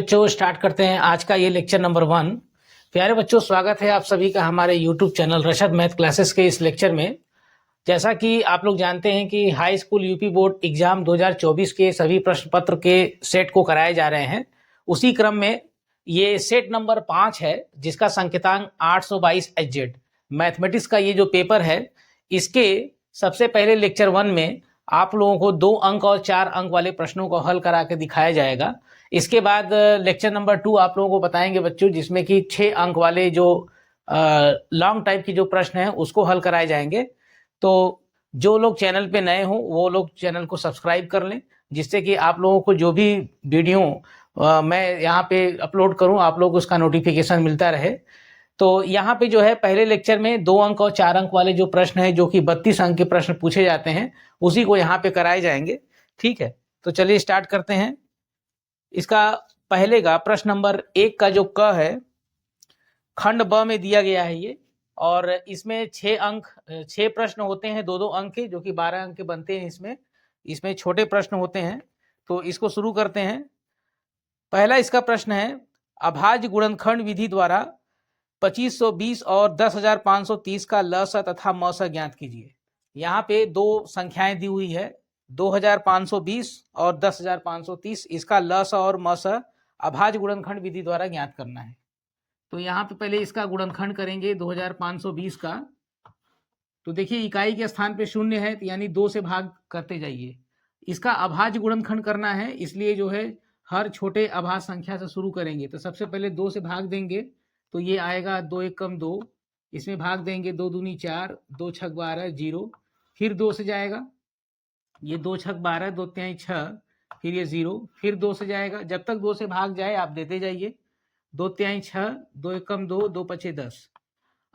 बच्चों स्टार्ट करते हैं आज का ये लेक्चर नंबर 1। प्यारे बच्चों, स्वागत है आप सभी का हमारे यूट्यूब चैनल रशद मैथ क्लासेस के इस लेक्चर में। जैसा कि आप लोग जानते हैं कि high school UP board exam 2024 के सभी प्रश्न पत्र के सेट को कराए जा रहे हैं। उसी क्रम में ये सेट नंबर 5 है जिसका संकेतांक 822 HZ मैथमेटिक्स का ये जो पेपर है, इसके सबसे पहले लेक्चर 1 में आप लोगों को 2 अंक और 4 अंक वाले प्रश्नों को हल करा के दिखाया जाएगा। इसके बाद लेक्चर नंबर 2 आप लोगों को बताएंगे बच्चों, जिसमें कि 6 अंक वाले जो लॉन्ग टाइप की जो प्रश्न है उसको हल कराए जाएंगे। तो जो लोग चैनल पे नए हों वो लोग चैनल को सब्सक्राइब कर लें, जिससे कि आप लोगों को जो भी वीडियो मैं यहाँ पे अपलोड करूँ आप लोग उसका नोटिफिकेशन मिलता रहे। तो यहाँ पे जो है पहले लेक्चर में 2 अंक और 4 अंक वाले जो प्रश्न है, जो कि 32 अंक के प्रश्न पूछे जाते हैं, उसी को यहाँ पे कराए जाएंगे। ठीक है, तो चलिए स्टार्ट करते हैं। इसका पहले का प्रश्न नंबर 1 का जो क है, खंड ब में दिया गया है ये, और इसमें 6 प्रश्न होते हैं 2-2 अंक के, जो कि 12 अंक के बनते हैं। इसमें छोटे प्रश्न होते हैं। तो इसको शुरू करते हैं। पहला इसका प्रश्न है, अभाज्य गुणनखंड विधि द्वारा 2520 और 10,530 का लसा तथा मसा ज्ञात कीजिए। यहाँ पे 2 संख्याएं दी हुई है, 2,520 और 10,530। इसका लसा और मसा अभाज्य गुणनखंड विधि द्वारा ज्ञात करना है। तो यहाँ पे पहले इसका गुणनखंड करेंगे 2,520 का। तो देखिए इकाई के स्थान पे 0 है, तो यानी 2 से भाग करते जाइए। इसका अभाज्य गुणनखंड करना है, इसलिए जो है हर छोटे अभाज्य संख्या से शुरू करेंगे। तो सबसे पहले 2 से भाग देंगे तो ये आएगा 2 एकम 2। इसमें भाग देंगे 2 दूनी 4, 2 छक 12 0। फिर 2 से जाएगा, ये 2 छक 12, 2 तिहाई 6, फिर ये 0। फिर 2 से जाएगा, जब तक 2 से भाग जाए आप देते जाइए। 2 तिहाई 6, 2 एकम 2, 2 पचे 10।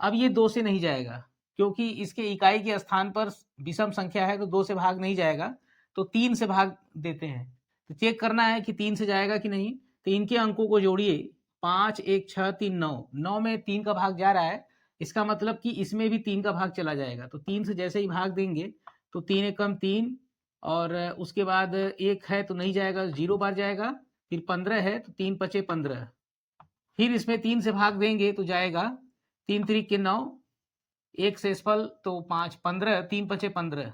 अब ये 2 से नहीं जाएगा, क्योंकि इसके इकाई के स्थान पर विषम संख्या है, तो 2 से भाग नहीं जाएगा। तो 3 से भाग देते हैं। तो चेक करना है कि 3 से जाएगा कि नहीं। तो इनके अंकों को जोड़िए, 5 1 6 3 9। 9 में 3 का भाग जा रहा है, इसका मतलब कि इसमें भी 3 का भाग चला जाएगा। तो 3 से जैसे ही भाग देंगे तो 3 एकम 3, और उसके बाद 1 है तो नहीं जाएगा, 0 बार जाएगा। फिर 15 है तो 3 पचे 15। फिर इसमें 3 से भाग देंगे तो जाएगा 3 3 के 9, 1 से सफल तो 5 15, 3 पचे 15।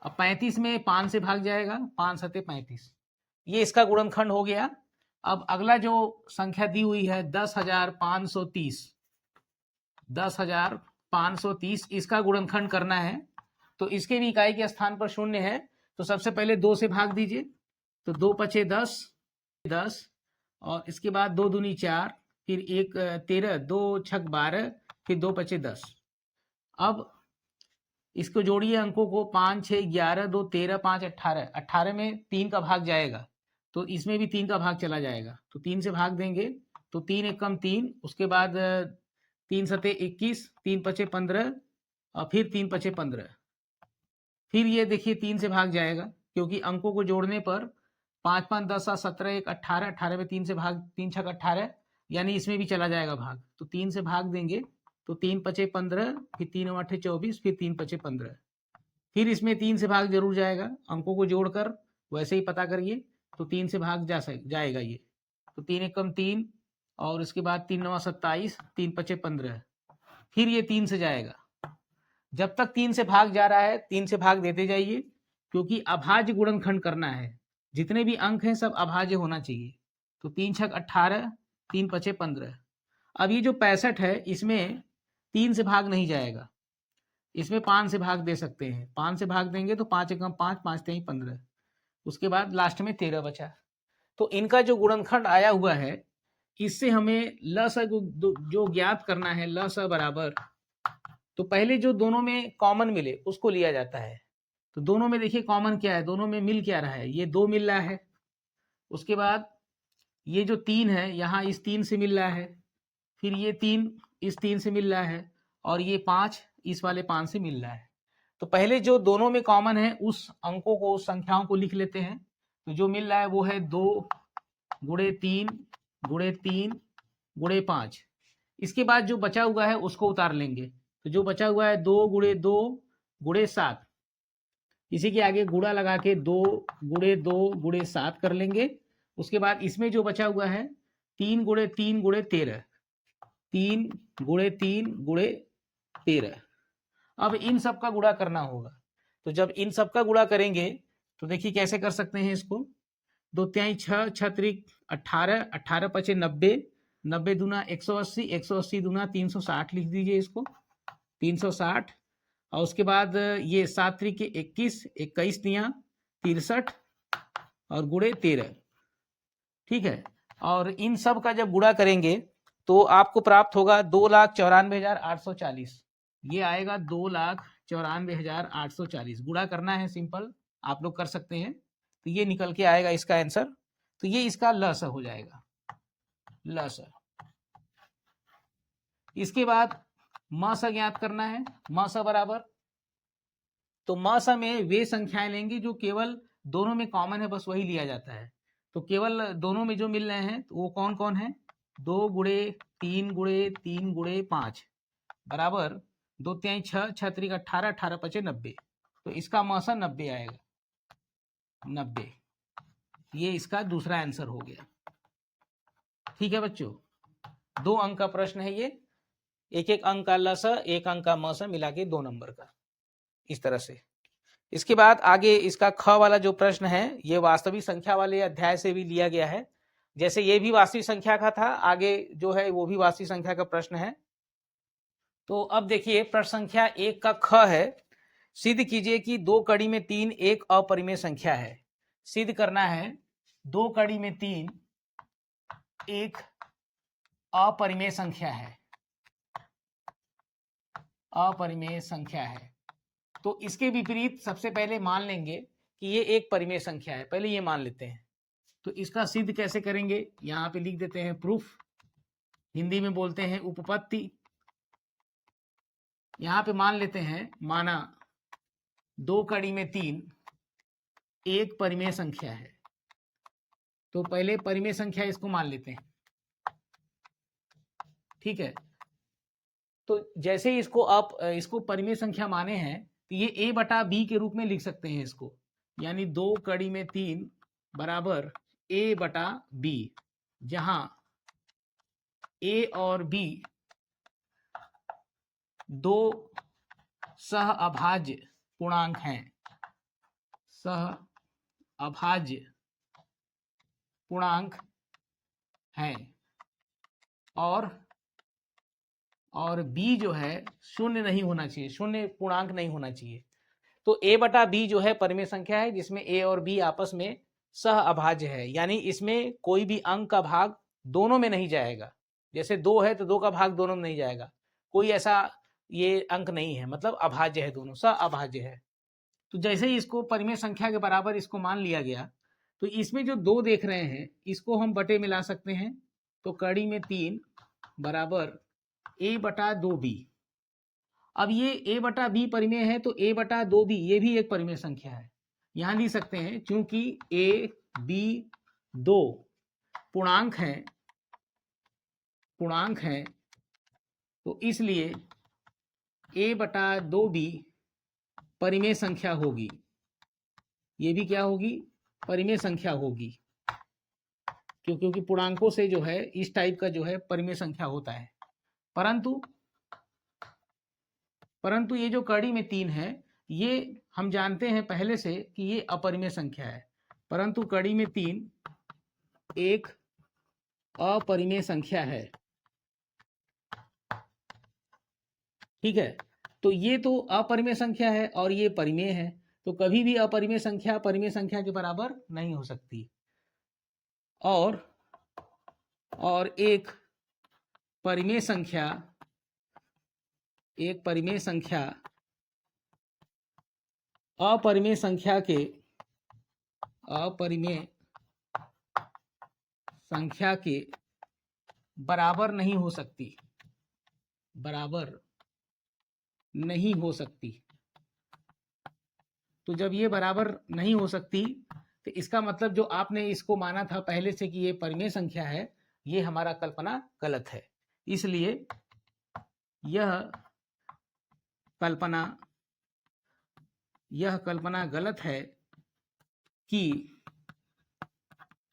अब 35 में 5 से भाग जाएगा, 5 सते 35। ये इसका गुणनखंड हो गया। अब अगला जो संख्या दी हुई है 10,530, 10,530, इसका गुणनखंड करना है। तो इसके भी इकाई के स्थान पर 0 है, तो सबसे पहले 2 से भाग दीजिए। तो 2 पचे 10, 10, और इसके बाद 2 दूनी 4, फिर 1 13, 2 छक 12, फिर 2 पचे 10। अब इसको जोड़िए अंकों को, 5 6 11, 2 13, 5 18। 18 में 3 का भाग जाएगा, तो इसमें भी 3 का भाग चला जाएगा। तो 3 से भाग देंगे तो 3 एकम 3, उसके बाद 3 सते 21, 3 पचे 15, और फिर 3 पचे 15। फिर ये देखिए 3 से भाग जाएगा, क्योंकि अंकों को जोड़ने पर 5 5 10 17 1 18। 18 में 3 से भाग, 3 छक 18, यानी इसमें भी चला जाएगा भाग। तो 3 से भाग देंगे तो 3 पचे 15, फिर 3 8 24, फिर 3 पचे 15। फिर इसमें 3 से भाग जरूर जाएगा, अंकों को जोड़कर वैसे ही पता करिए। तो 3 से भाग जाएगा ये। तो 3 एकम 3, और उसके बाद 3 9 27, 3 पचे 15। फिर ये 3 से जाएगा। जब तक 3 से भाग जा रहा है 3 से भाग देते जाइए, क्योंकि अभाज्य गुणनखंड करना है। जितने भी अंक हैं सब अभाज्य होना चाहिए। तो 3 छक 18, 3 पचे 15। अब ये जो 65 है, इसमें 3 से भाग नहीं जाएगा, इसमें 5 से भाग दे सकते हैं। 5 से भाग देंगे तो 5 एकम 5, 5 तिहाई 15। उसके बाद लास्ट में 13 बचा। तो इनका जो गुणनखंड आया हुआ है, इससे हमें लसा जो ज्ञात करना है, लसा बराबर, तो पहले जो दोनों में कॉमन मिले उसको लिया जाता है। तो दोनों में देखिए कॉमन क्या है, दोनों में मिल क्या रहा है, ये 2 मिल रहा है। उसके बाद ये जो 3 है यहाँ इस 3 से मिल रहा है, फिर ये 3 इस 3 से मिल रहा है, और ये 5 इस वाले 5 से मिल रहा है। तो पहले जो दोनों में कॉमन है उस अंकों को, उस संख्याओं को लिख लेते हैं। तो जो मिल रहा है वो है 2 गुणे 3 गुणे 3 गुणे 5। इसके बाद जो बचा हुआ है उसको उतार लेंगे। तो जो बचा हुआ है 2 गुणे 2 गुणे 7, इसी के आगे गुणा लगा के 2 गुणे 2 गुणे 7 कर लेंगे। उसके बाद इसमें जो बचा हुआ है 3 गुणे 3 गुणे 13, 3 गुणे 3 गुणे 13। अब इन सब का गुणा करना होगा। तो जब इन सब का गुणा करेंगे तो देखिए कैसे कर सकते हैं इसको। 2 तिहाई 6, 6 त्रिक 18, 18 पचे 90, 90 दूना 180, 180 दूना 360 लिख दीजिए इसको, 360। और उसके बाद ये 7 त्रिक 21, 21 तिया 63 और गुणे 13। ठीक है, और इन सब का जब गुणा करेंगे तो आपको प्राप्त होगा 2,94,840। ये आएगा 2,94,840। गुणा करना है, सिंपल, आप लोग कर सकते हैं। तो ये निकल के आएगा इसका आंसर। तो ये इसका लस हो जाएगा, लस। इसके बाद मस ज्ञात करना है। मस बराबर, तो मस में वे संख्याएं लेंगे जो केवल दोनों में कॉमन है, बस वही लिया जाता है। तो केवल दोनों में जो मिल रहे हैं तो वो कौन कौन है? 2 गुणे 3 गुणे 3 गुणे 5 बराबर 2 तिहाई 6, 6 त्रिक 18, 18 पचे 90। तो इसका मौसा 90 आएगा, 90। ये इसका दूसरा आंसर हो गया। ठीक है बच्चों, 2 अंक का प्रश्न है ये, एक एक अंक का लस, एक अंक का मस मिला के 2 नंबर का, इस तरह से। इसके बाद आगे इसका ख वाला जो प्रश्न है ये वास्तविक संख्या वाले अध्याय से भी लिया गया है। जैसे ये भी वास्तविक संख्या का था, आगे जो है वो भी वास्तविक संख्या का प्रश्न है। तो अब देखिए प्रश्न संख्या 1 का ख है। सिद्ध कीजिए कि 2 कड़ी में 3 एक अपरिमेय संख्या है। सिद्ध करना है 2 कड़ी में 3 एक अपरिमेय संख्या है, अपरिमेय संख्या है। तो इसके विपरीत सबसे पहले मान लेंगे कि ये एक परिमेय संख्या है, पहले ये मान लेते हैं। तो इसका सिद्ध कैसे करेंगे, यहां पे लिख देते हैं प्रूफ, हिंदी में बोलते हैं उपपत्ति। यहां पे मान लेते हैं, माना 2 कड़ी में 3 एक परिमेय संख्या है। तो पहले परिमेय संख्या इसको मान लेते हैं। ठीक है, तो जैसे ही इसको परिमेय संख्या माने हैं तो ये a बटा b के रूप में लिख सकते हैं इसको, यानी 2 कड़ी में 3 बराबर a बटा b, जहां a और b दो सह अभाज्य पूर्णांक हैं, सह अभाज्य पूर्णांक हैं, और b जो है शून्य नहीं होना चाहिए, शून्य पूर्णांक नहीं होना चाहिए। तो a बटा b जो है परिमेय संख्या है जिसमें a और b आपस में सह अभाज्य है, यानी इसमें कोई भी अंक का भाग दोनों में नहीं जाएगा। जैसे 2 है तो 2 का भाग दोनों में नहीं जाएगा, कोई ऐसा ये अंक नहीं है, मतलब अभाज्य है, दोनों सह अभाज्य है। तो जैसे ही इसको परिमेय संख्या के बराबर इसको मान लिया गया, तो इसमें जो 2 देख रहे हैं इसको हम बटे में ला सकते हैं। तो कड़ी में 3 बराबर a बटा 2b। अब ये a बटा b परिमेय है तो a बटा 2b ये भी एक परिमेय संख्या है, यहां लिख सकते हैं। चूंकि a b 2 पूर्णांक हैं तो इसलिए a बटा 2b परिमेय संख्या होगी, ये भी क्या होगी, परिमेय संख्या होगी, क्योंकि पूर्णांकों से जो है इस टाइप का जो है परिमेय संख्या होता है। परंतु ये जो कड़ी में 3 है ये हम जानते हैं पहले से कि ये अपरिमेय संख्या है, परंतु कड़ी में 3 एक अपरिमेय संख्या है। ठीक है, तो ये तो अपरिमेय संख्या है और ये परिमेय है, तो कभी भी अपरिमेय संख्या परिमेय संख्या के बराबर नहीं हो सकती। और एक परिमेय संख्या अपरिमेय संख्या के बराबर नहीं हो सकती, तो जब ये बराबर नहीं हो सकती तो इसका मतलब जो आपने इसको माना था पहले से कि ये परिमेय संख्या है, ये हमारा कल्पना गलत है। इसलिए यह कल्पना गलत है कि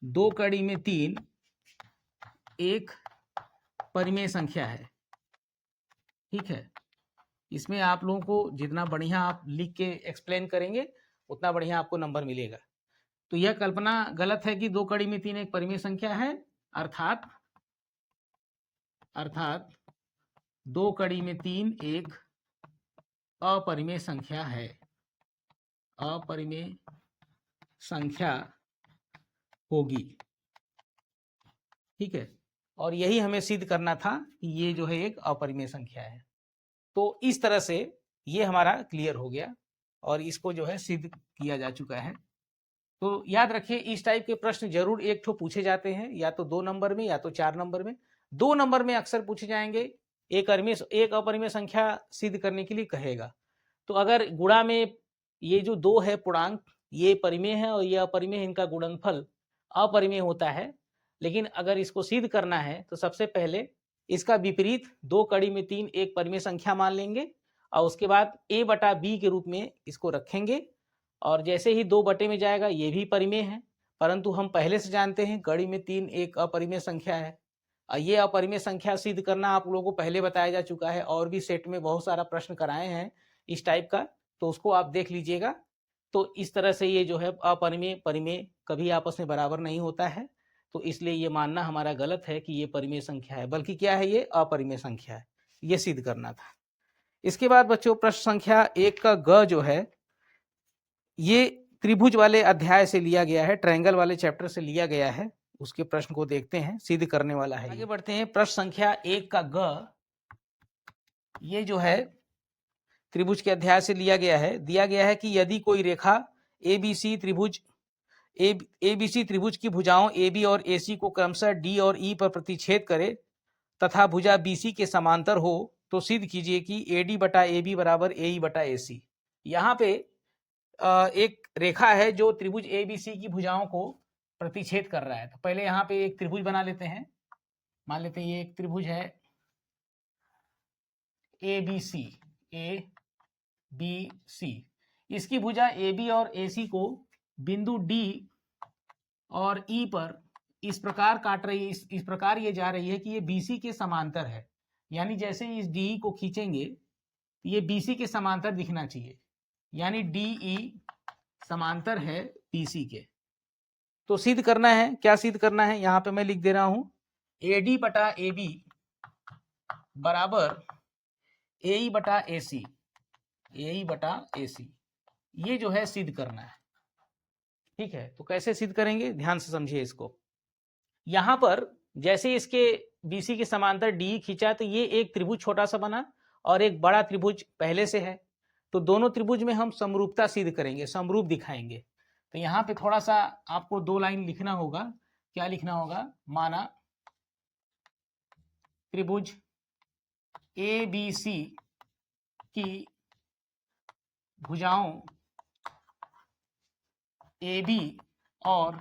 2 कड़ी में 3 एक परिमेय संख्या है। ठीक है, इसमें आप लोगों को जितना बढ़िया आप लिख के एक्सप्लेन करेंगे उतना बढ़िया आपको नंबर मिलेगा। तो यह कल्पना गलत है कि 2 कड़ी में 3 एक परिमेय संख्या है, अर्थात 2 कड़ी में 3 एक अपरिमेय संख्या है, अपरिमेय संख्या होगी। ठीक है, और यही हमें सिद्ध करना था कि ये जो है एक अपरिमेय संख्या है। तो इस तरह से ये हमारा क्लियर हो गया और इसको जो है सिद्ध किया जा चुका है। तो याद रखिए, इस टाइप के प्रश्न जरूर एक ठो पूछे जाते हैं, या तो 2 नंबर में या तो 4 नंबर में। 2 नंबर में अक्सर पूछे जाएंगे, एक अपरिमेय संख्या सिद्ध करने के लिए कहेगा। तो अगर गुणा में ये जो 2 है पूर्णांक, ये परिमेय है और ये अपरिमेय है, इनका गुणनफल अपरिमेय होता है। लेकिन अगर इसको सिद्ध करना है तो सबसे पहले इसका विपरीत 2 कड़ी में 3 एक परिमेय संख्या मान लेंगे और उसके बाद a बटा b के रूप में इसको रखेंगे, और जैसे ही 2 बटे में जाएगा ये भी परिमेय है। परंतु हम पहले से जानते हैं कड़ी में 3 एक अपरिमेय संख्या है, और ये अपरिमेय संख्या सिद्ध करना आप लोगों को पहले बताया जा चुका है, और भी सेट में बहुत सारा प्रश्न कराए हैं इस टाइप का, तो उसको आप देख लीजिएगा। तो इस तरह से ये जो है अपरिमेय परिमेय कभी आपस में बराबर नहीं होता है, तो इसलिए ये मानना हमारा गलत है कि ये परिमेय संख्या है, बल्कि क्या है, ये अपरिमेय संख्या है। ये सिद्ध करना था। इसके बाद बच्चों प्रश्न संख्या 1 का ग जो है, ये त्रिभुज वाले अध्याय से लिया गया है, ट्रायंगल वाले चैप्टर से लिया गया है। उसके प्रश्न को देखते हैं, सिद्ध करने वाला है। आगे बढ़ते हैं। प्रश्न संख्या 1 का ग, ये जो है त्रिभुज के अध्याय से लिया गया है। दिया गया है कि यदि कोई रेखा एबीसी त्रिभुज की भुजाओं AB और AC को क्रमशः D और E पर प्रतिच्छेद करे तथा भुजा BC के समांतर हो, तो सिद्ध कीजिए कि AD बटा AB बराबर AE बटा AC। यहाँ पे एक रेखा है जो त्रिभुज ABC की भुजाओं को प्रतिच्छेद कर रहा है। तो पहले यहाँ पे एक त्रिभुज बना लेते हैं। मान लेते हैं ये एक त्रिभुज है ABC, इसकी भुजा AB और AC को बिंदु D और E पर इस प्रकार काट रही है, इस प्रकार ये जा रही है कि ये BC के समांतर है। यानी जैसे ही इस DE को खींचेंगे ये BC के समांतर दिखना चाहिए, यानी DE समांतर है BC के। तो सिद्ध करना है, क्या सिद्ध करना है, यहाँ पे मैं लिख दे रहा हूं AD बटा AB बराबर AE बटा AC, AE बटा AC, ये जो है सिद्ध करना है। ठीक है, तो कैसे सिद्ध करेंगे, ध्यान से समझिए इसको। यहां पर जैसे इसके BC के समांतर DE खींचा तो ये एक त्रिभुज छोटा सा बना और एक बड़ा त्रिभुज पहले से है, तो दोनों त्रिभुज में हम समरूपता सिद्ध करेंगे, समरूप दिखाएंगे। तो यहाँ पे थोड़ा सा आपको 2 लाइन लिखना होगा। क्या लिखना होगा, माना त्रिभुज ABC की भुजाओं AB और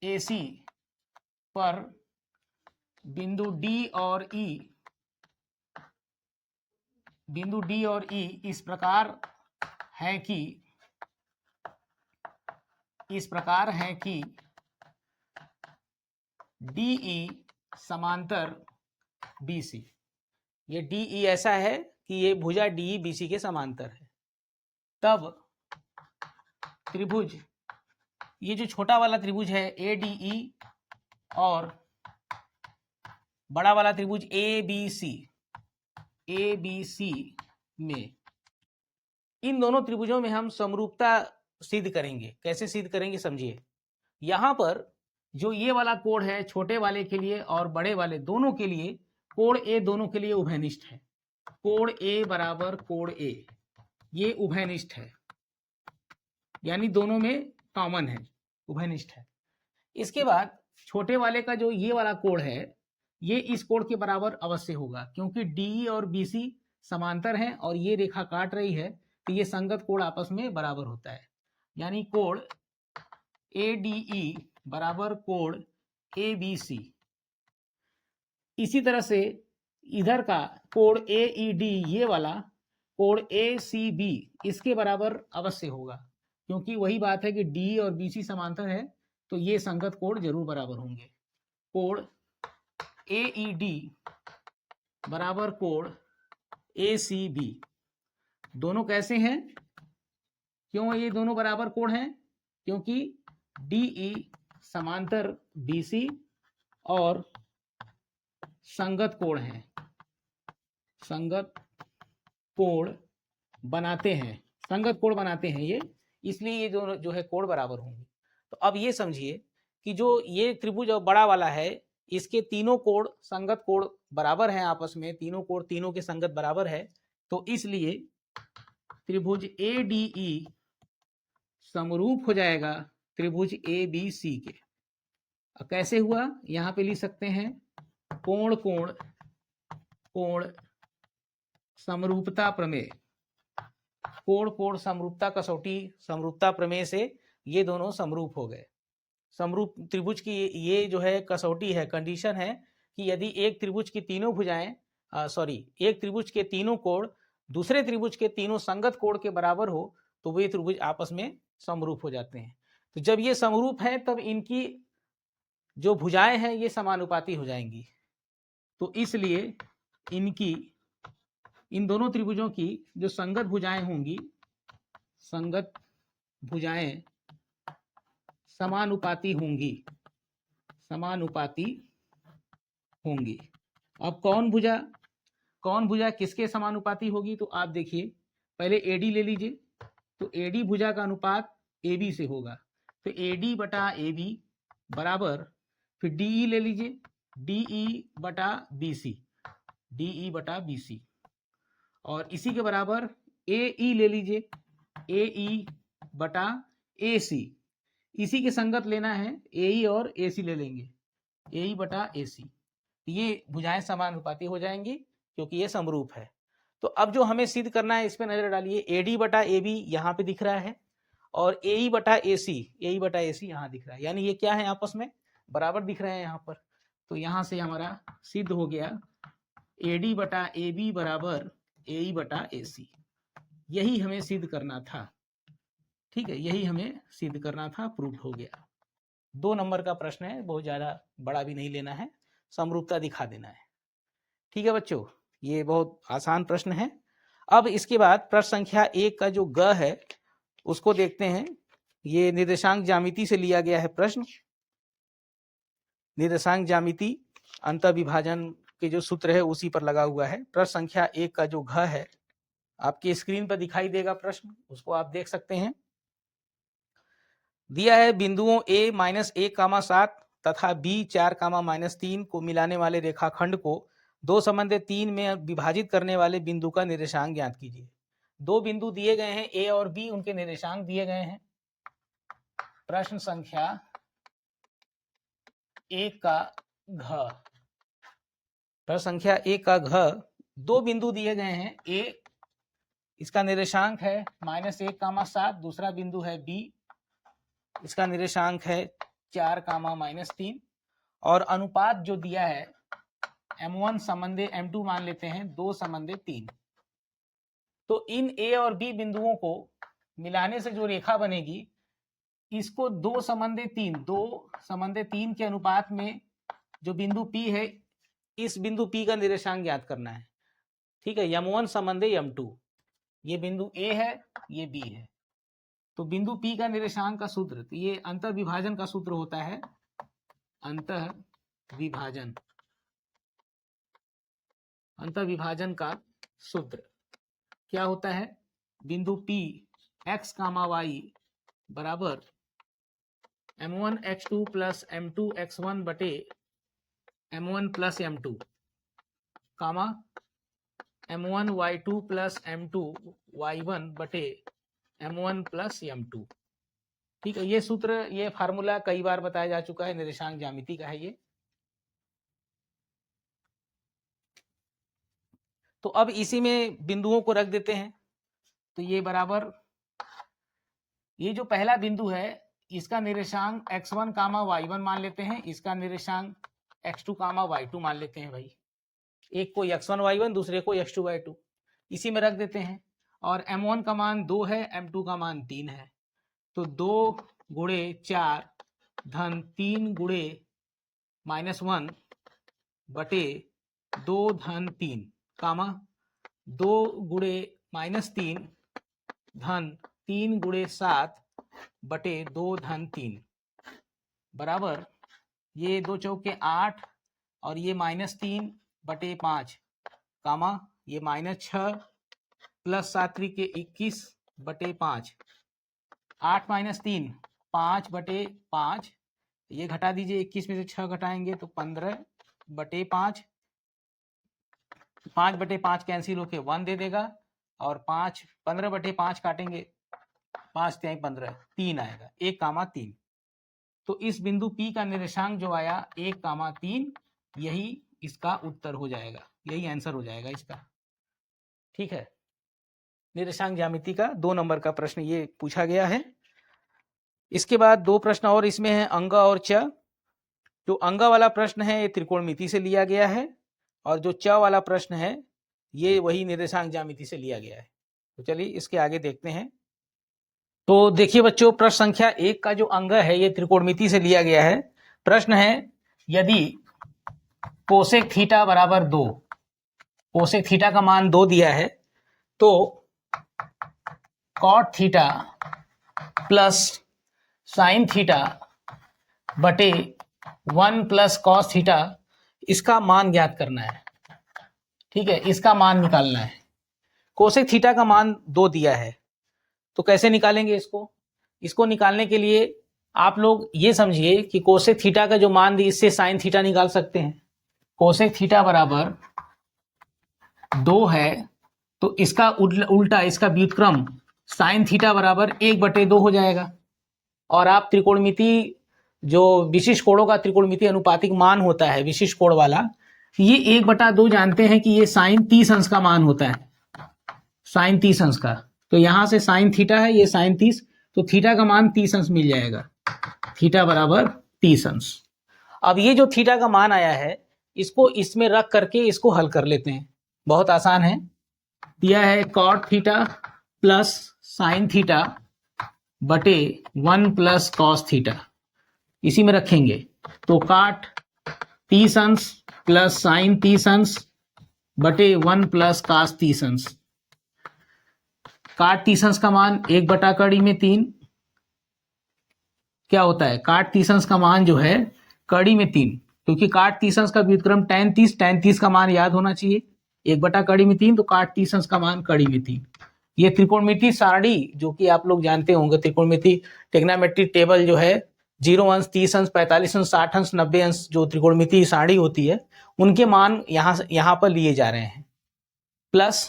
AC पर बिंदु D और E इस प्रकार है कि DE समांतर BC। ये DE ऐसा है कि ये भुजा DE BC के समांतर है। तब त्रिभुज, ये जो छोटा वाला त्रिभुज है ADE और बड़ा वाला त्रिभुज ABC में, इन दोनों त्रिभुजों में हम समरूपता सिद्ध करेंगे। कैसे सिद्ध करेंगे समझिए। यहां पर जो ये वाला कोण है छोटे वाले के लिए और बड़े वाले दोनों के लिए, कोण A दोनों के लिए उभयनिष्ठ है। कोण A बराबर कोण A, ये उभयनिष्ठ है, यानी दोनों में कॉमन है, उभयनिष्ठ है। इसके बाद छोटे वाले का जो ये वाला कोण है, ये इस कोण के बराबर अवश्य होगा, क्योंकि DE और BC समांतर हैं और ये रेखा काट रही है, तो ये संगत कोण आपस में बराबर होता है। यानी कोण ADE बराबर कोण ABC। इसी तरह से इधर का कोण AED, ये वाला कोण ACB इसके बराबर अवश्य होगा, क्योंकि वही बात है कि DE और BC समांतर है, तो ये संगत कोण जरूर बराबर होंगे। कोण AED बराबर कोण ACB। दोनों कैसे हैं? क्यों ये दोनों बराबर कोण हैं? क्योंकि DE समांतर BC और संगत कोण है, संगत कोण बनाते हैं, संगत कोण बनाते हैं ये, इसलिए ये दोनों जो है कोण बराबर होंगे। तो अब ये समझिए कि जो ये त्रिभुज बड़ा वाला है, इसके तीनों कोण संगत कोण बराबर हैं आपस में, तीनों कोण तीनों के संगत बराबर है। तो इसलिए त्रिभुज ADE समरूप हो जाएगा त्रिभुज ABC के। कैसे हुआ? यहां पे लिख सकते हैं कोण कोण कोण समरूपता प्रमेय, कोण कोण समरूपता कसौटी समरूपता प्रमेय से ये दोनों समरूप हो गए। समरूप त्रिभुज की ये जो है कसौटी है, कंडीशन है कि यदि एक त्रिभुज की तीनों भुजाएं एक त्रिभुज के तीनों कोण दूसरे त्रिभुज के तीनों संगत कोण के बराबर हो तो वे त्रिभुज आपस में समरूप हो जाते हैं। तो जब ये समरूप है तब इनकी जो भुजाएं हैं ये समानुपाती हो जाएंगी। तो इसलिए इन दोनों त्रिभुजों की जो संगत भुजाएं होंगी, संगत भुजाएं समानुपाती होंगी, समानुपाती होंगी। अब कौन भुजा किसके समानुपाती होगी? तो आप देखिए, पहले AD ले लीजिए, तो AD भुजा का अनुपात AB से होगा, तो AD बटा AB बराबर, फिर DE ले लीजिए, DE बटा BC, DE बटा BC, और इसी के बराबर AE ले लीजिए, AE बटा AC, इसी के संगत लेना है, AE और AC ले लेंगे, AE बटा AC। ये भुजाएं समानुपाती हो जाएंगी क्योंकि ये समरूप है। तो अब जो हमें सिद्ध करना है, इस पे नजर डालिए, AD बटा AB यहाँ पे दिख रहा है और AE बटा AC यहाँ दिख रहा है, यानी ये क्या है? आपस में बराबर दिख रहे हैं यहाँ पर। तो यहाँ से हमारा सिद्ध हो गया AD बटा AB बराबर AE बटा AC। यही हमें सिद्ध करना था, ठीक है, यही हमें सिद्ध करना था, प्रूफ हो गया। 2 नंबर का प्रश्न है, बहुत ज्यादा बड़ा भी नहीं लेना है, समरूपता दिखा देना है। ठीक है बच्चों, ये बहुत आसान प्रश्न है। अब इसके बाद प्रश्न संख्या 1 का जो ग है उसको देखते हैं। ये निर्देशांक ज्यामिति से लिया गया है प्रश्न। निर्देशांक ज्यामिति अंतःविभाजन के जो सूत्र है उसी पर लगा हुआ है। प्रश्न संख्या 1 का जो घ है आपकी स्क्रीन पर दिखाई देगा प्रश्न, उसको आप देख सकते हैं। दिया है बिंदुओं A -1, 7 तथा B 4, -3 को मिलाने वाले रेखाखंड को 2 संबंधित 3 में विभाजित करने वाले बिंदु का निर्देशांक ज्ञात कीजिए। 2 बिंदु दिए गए हैं A और B, उनके निर्देशांक दिए गए हैं। प्रश्न संख्या 1 का घ, प्रश्न संख्या 1 का घ, 2 बिंदु दिए गए हैं A, इसका निर्देशांक है -1, 7, दूसरा बिंदु है B, इसका निर्देशांक है 4, -3, और अनुपात जो दिया है M1 संबंधे M2 मान लेते हैं 2 संबंधे 3। तो इन A और B बिंदुओं को मिलाने से जो रेखा बनेगी, इसको 2 संबंधे 3 के अनुपात में जो बिंदु P है, इस बिंदु P का निर्देशांक ज्ञात करना है। ठीक है, M1 संबंधे M2, ये बिंदु A है, ये B है। तो बिंदु P का निर्देशांक का सूत्र, तो ये अंतःविभाजन का सूत्र होता है, अंतःविभाजन का सूत्र क्या होता है? बिंदु P x, y बराबर M1 x2 plus M2 x1 बटे M1 प्लस M2, कामा M1 y2 plus M2 y1 बटे M1 प्लस M2। ठीक है, ये सूत्र, ये फार्मूला कई बार बताया जा चुका है, निर्देशांक ज्यामिति का है ये। तो अब इसी में बिंदुओं को रख देते हैं। तो ये बराबर, ये जो पहला बिंदु है इसका निर्देशांक x1, y1 मान लेते हैं, इसका निर्देशांक x2, y2 मान लेते हैं भाई। एक को x1 y1, दूसरे को x2 y2, इसी में रख देते हैं। और M1 का मान 2 है, M2 का मान 3 है, तो 2 गुणे 4 धन 3 गुणे -1 बटे 2 धन 3 कामा 2 गुणे -3 धन 3 गुणे 7 बटे 2 धन 3 बराबर ये 2 चौके 8 और ये -3 बटे 5 कामा ये -6 प्लस 7 के 21 बटे 5 8 -3 5 बटे 5 ये घटा दीजिए 21 में से 6 घटाएंगे तो 15 बटे 5 5 बटे 5 कैंसिल होके 1 दे देगा और 15 बटे 5 काटेंगे 5 तिहाई 15 3 आएगा 1,3 तो इस बिंदु P का निर्देशांक जो आया 1,3 यही इसका उत्तर हो जाएगा, यही आंसर हो जाएगा इसका। ठीक है, निर्देशांक ज्यामिति का 2 नंबर का प्रश्न ये पूछा गया है। इसके बाद 2 प्रश्न और इसमें है अंग और च। जो अंग वाला प्रश्न है ये त्रिकोणमिति से लिया गया है और जो च वाला प्रश्न है ये वही निर्देशांक ज्यामिति से लिया गया है। तो चलिए इसके आगे देखते हैं। तो देखिए बच्चों, प्रश्न संख्या 1 का जो अंग है ये त्रिकोणमिति से लिया गया है। प्रश्न है यदि कोसेक थीटा बराबर 2, कोसेक थीटा का मान 2 दिया है तो cot theta plus sine theta बटे 1 प्लस कॉस थीटा इसका मान ज्ञात करना है। ठीक है, इसका मान निकालना है। कोसेक थीटा का मान 2 दिया है तो कैसे निकालेंगे इसको? इसको निकालने के लिए आप लोग ये समझिए कि कोसेक थीटा का जो मान दी इससे साइन थीटा निकाल सकते हैं। कोसेक थीटा बराबर 2 है तो इसका उल्टा इसका व्युत्क्रम साइन थीटा बराबर 1/2 हो जाएगा। और आप त्रिकोणमिति जो विशिष्ट कोणों का त्रिकोणमिति अनुपातिक मान होता है विशिष्ट कोण वाला, ये 1/2 जानते हैं कि ये साइन 30 अंश का मान होता है, साइन 30 अंश का। तो यहां से साइन थीटा है, ये साइन 30, तो थीटा का मान 30 अंश मिल जाएगा, थीटा बराबर 30 अंश। अब ये जो थीटा का मान आया है इसको इसमें रख करके इसको हल कर लेते हैं, बहुत आसान है। दिया है cot theta plus sine theta बटे 1 प्लस कॉस थीटा, इसी में रखेंगे तो काट 30 अंश प्लस साइन 30 अंश बटे 1 प्लस कॉस 30 अंश। काट 30 अंश का मान 1/3 क्या होता है? काट 30 अंश का मान जो है कड़ी में 3, क्योंकि काट 30 अंश का व्युत्क्रम tan 30 का मान याद होना चाहिए, 1/3 तो काट 30 अंश का मान कड़ी में 3। ये त्रिकोणमिति सारणी जो कि आप लोग जानते होंगे, त्रिकोणमिति टेग्नामेट्री टेबल जो है 0 अंश 30 अंश 45 अंश 60 अंश 90 अंश जो त्रिकोणमिति सारणी होती है उनके मान यहाँ पर लिए जा रहे हैं। प्लस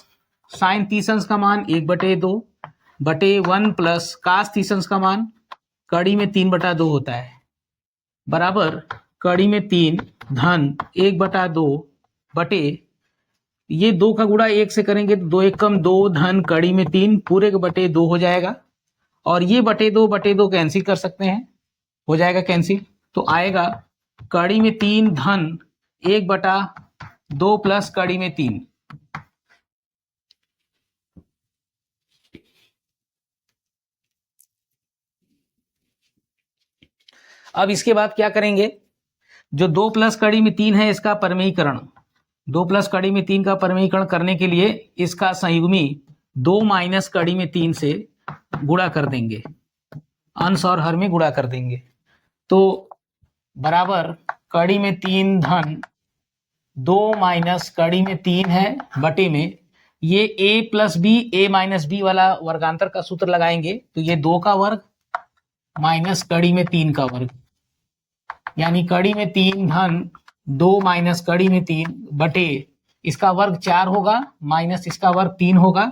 साइन 30 अंश का मान 1/2 बटे 1 प्लस कास 30 अंश का मान कड़ी में 3/2 होता है बराबर कड़ी में 3 धन 1/2 बटे ये 2 का गुणा 1 से करेंगे तो 2 1 कम 2 धन कड़ी में 3 पूरे के बटे 2 हो जाएगा। और ये बटे 2 कैंसिल कर सकते हैं, हो जाएगा कैंसिल, तो आएगा कड़ी में 3 धन 1/2 प्लस कड़ी में 3। अब इसके बाद क्या करेंगे? जो 2 प्लस कड़ी में 3 है इसका परमेयीकरण, 2 प्लस कड़ी में 3 का परमेयीकरण करने के लिए इसका संयुग्मी 2 माइनस कड़ी में 3 से गुणा कर देंगे, अंश और हर में गुणा कर देंगे तो बराबर कड़ी में 3 धन 2 माइनस कड़ी में 3 है बटे में ये a plus b a minus b वाला वर्गांतर का सूत्र लगाएंगे तो ये 2 का वर्ग माइनस कड़ी में 3 का वर्ग, यानी कड़ी में 3 धन 2 माइनस कड़ी में 3 बटे इसका वर्ग 4 होगा माइनस इसका वर्ग 3 होगा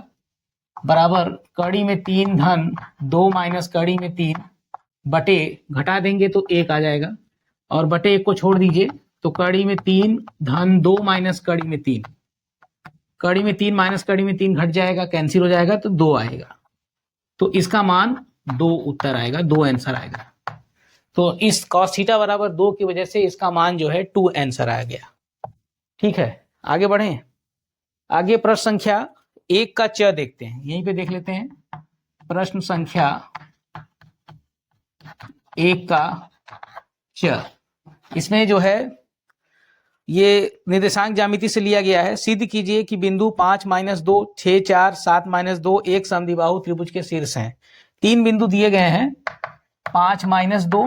बराबर कड़ी में 3 धन 2 माइनस कड़ी में 3 बटे घटा देंगे तो 1 आ जाएगा और बटे 1 को छोड़ दीजिए तो कड़ी में 3 धन 2 माइनस कड़ी में 3, कड़ी में 3 माइनस कड़ी में 3 घट जाएगा, कैंसिल हो जाएगा तो 2 आएगा। तो इसका मान 2 उत्तर आएगा, 2 आंसर आएगा। तो इस cos थीटा बराबर 2 की वजह से इसका मान जो है 2 आंसर आ गया। ठीक है, आगे बढ़ें। आगे प्रश्न संख्या 1 का च देखते हैं, यहीं पे देख लेते हैं। प्रश्न संख्या 1 का च इसमें जो है ये निर्देशांक ज्यामिति से लिया गया है। सिद्ध कीजिए कि बिंदु 5 - 2, 6, 4, 7 - 2 एक समद्विबाहु त्रिभुज के शीर्ष हैं। 3 बिंदु दिए गए हैं, 5 - 2,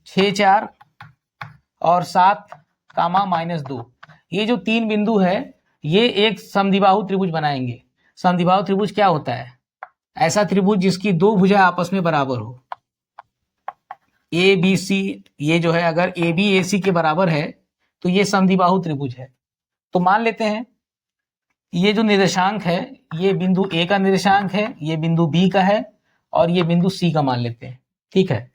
6, 4 और 7, -2। ये जो 3 बिंदु है ये एक समद्विबाहु त्रिभुज बनाएंगे। समद्विबाहु त्रिभुज क्या होता है? ऐसा त्रिभुज जिसकी दो भुजा आपस में बराबर हो। ए बी सी, ये जो है अगर ए बी ए सी के बराबर है तो ये समद्विबाहु त्रिभुज है। तो मान लेते हैं ये जो निर्देशांक है ये बिंदु ए का निर्देशांक है, ये बिंदु बी का है और ये बिंदु सी का मान लेते हैं। ठीक है,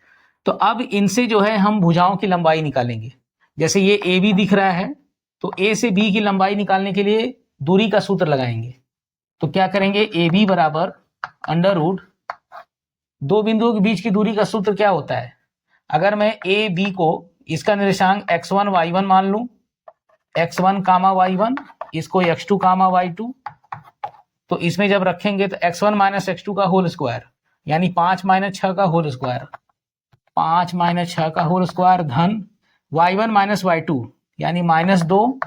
तो अब इनसे जो है हम भुजाओं की लंबाई निकालेंगे। जैसे ये ए बी दिख रहा है तो ए से बी की लंबाई निकालने के लिए दूरी का सूत्र लगाएंगे। तो क्या करेंगे, ए बी बराबर अंडर रूट, दो बिंदुओं के बीच की दूरी का सूत्र क्या होता है? अगर मैं ए बी को इसका निर्देशांक x1 y1 मान लूं, x1 y1, इसको x2 y2, तो इसमें जब रखेंगे तो x1 - x2 का होल स्क्वायर यानी 5 - 6 का होल स्क्वायर, 5 - 6 का होल स्क्वायर धन y1 - y2 यानी -2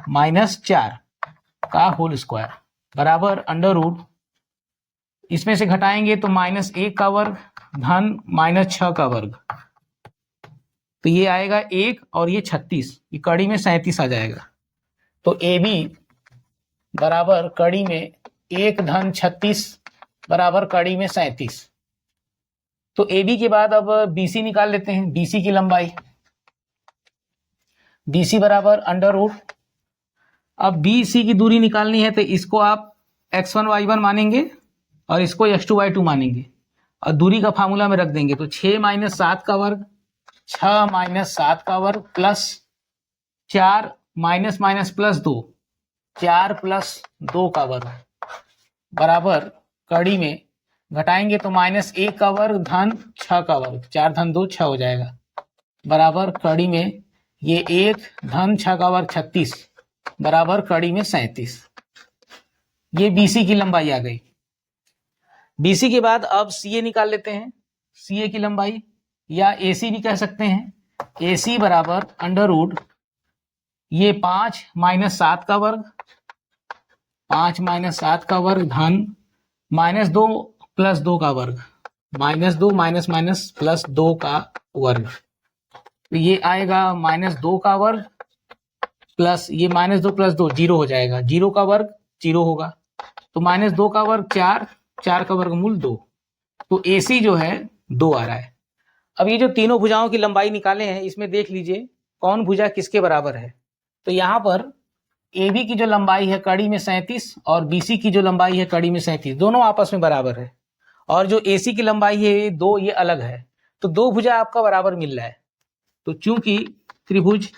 - 4 का होल स्क्वायर बराबर अंडर रूट, इसमें से घटाएंगे तो -1 का वर्ग धन -6 का वर्ग, तो ये आएगा 1 और ये 36, ये कड़ी में 37 आ जाएगा। तो ए बी बराबर कड़ी में 1 धन 36 बराबर कड़ी में 37। तो ए बी के बाद अब बी सी निकाल लेते हैं, बी सी की लंबाई। बी सी बराबर अंडर रूट, अब बी सी की दूरी निकालनी है तो इसको आप x1 y1 मानेंगे और इसको x2 y2 मानेंगे और दूरी का फार्मूला में रख देंगे। तो 6 - 7 का वर्ग, 6 - 7 का वर्ग प्लस 4 प्लस 2, 4 + 2 का वर्ग बराबर कड़ी में घटाएंगे तो -1 का वर्ग धन 6 का वर्ग, 4 धन 2 6 हो जाएगा बराबर कड़ी में ये 1 धन 6 का वर्ग 36 बराबर कड़ी में 37। ये बीसी की लंबाई आ गई। बीसी के बाद अब सीए निकाल लेते हैं, सीए की लंबाई, या एसी भी कह सकते हैं। एसी बराबर अंडर रूट ये 5 - 7 का वर्ग, 5 - 7 का वर्ग धन -2 + 2 का वर्ग, -2 + -2 का वर्ग, तो ये आएगा -2 का वर्ग प्लस ये -2 + 2 0 हो जाएगा, 0 का वर्ग 0 होगा, तो -2 का वर्ग 4, 4 का वर्गमूल 2, तो AC जो है 2 आ रहा है। अब ये जो तीनों भुजाओं की लंबाई निकाले हैं इसमें देख लीजिए कौन भुजा किसके बराबर है। तो यहाँ पर AB की जो लंबाई है कड़ी में 37 और BC की जो लंबाई है कड़ी में 37, दोनों आपस में बराबर है। और जो AC की लंबाई है ये 2, ये अलग है, तो दो भुजा आपका बराबर मिल रहा है। तो चूंकि त्रिभुज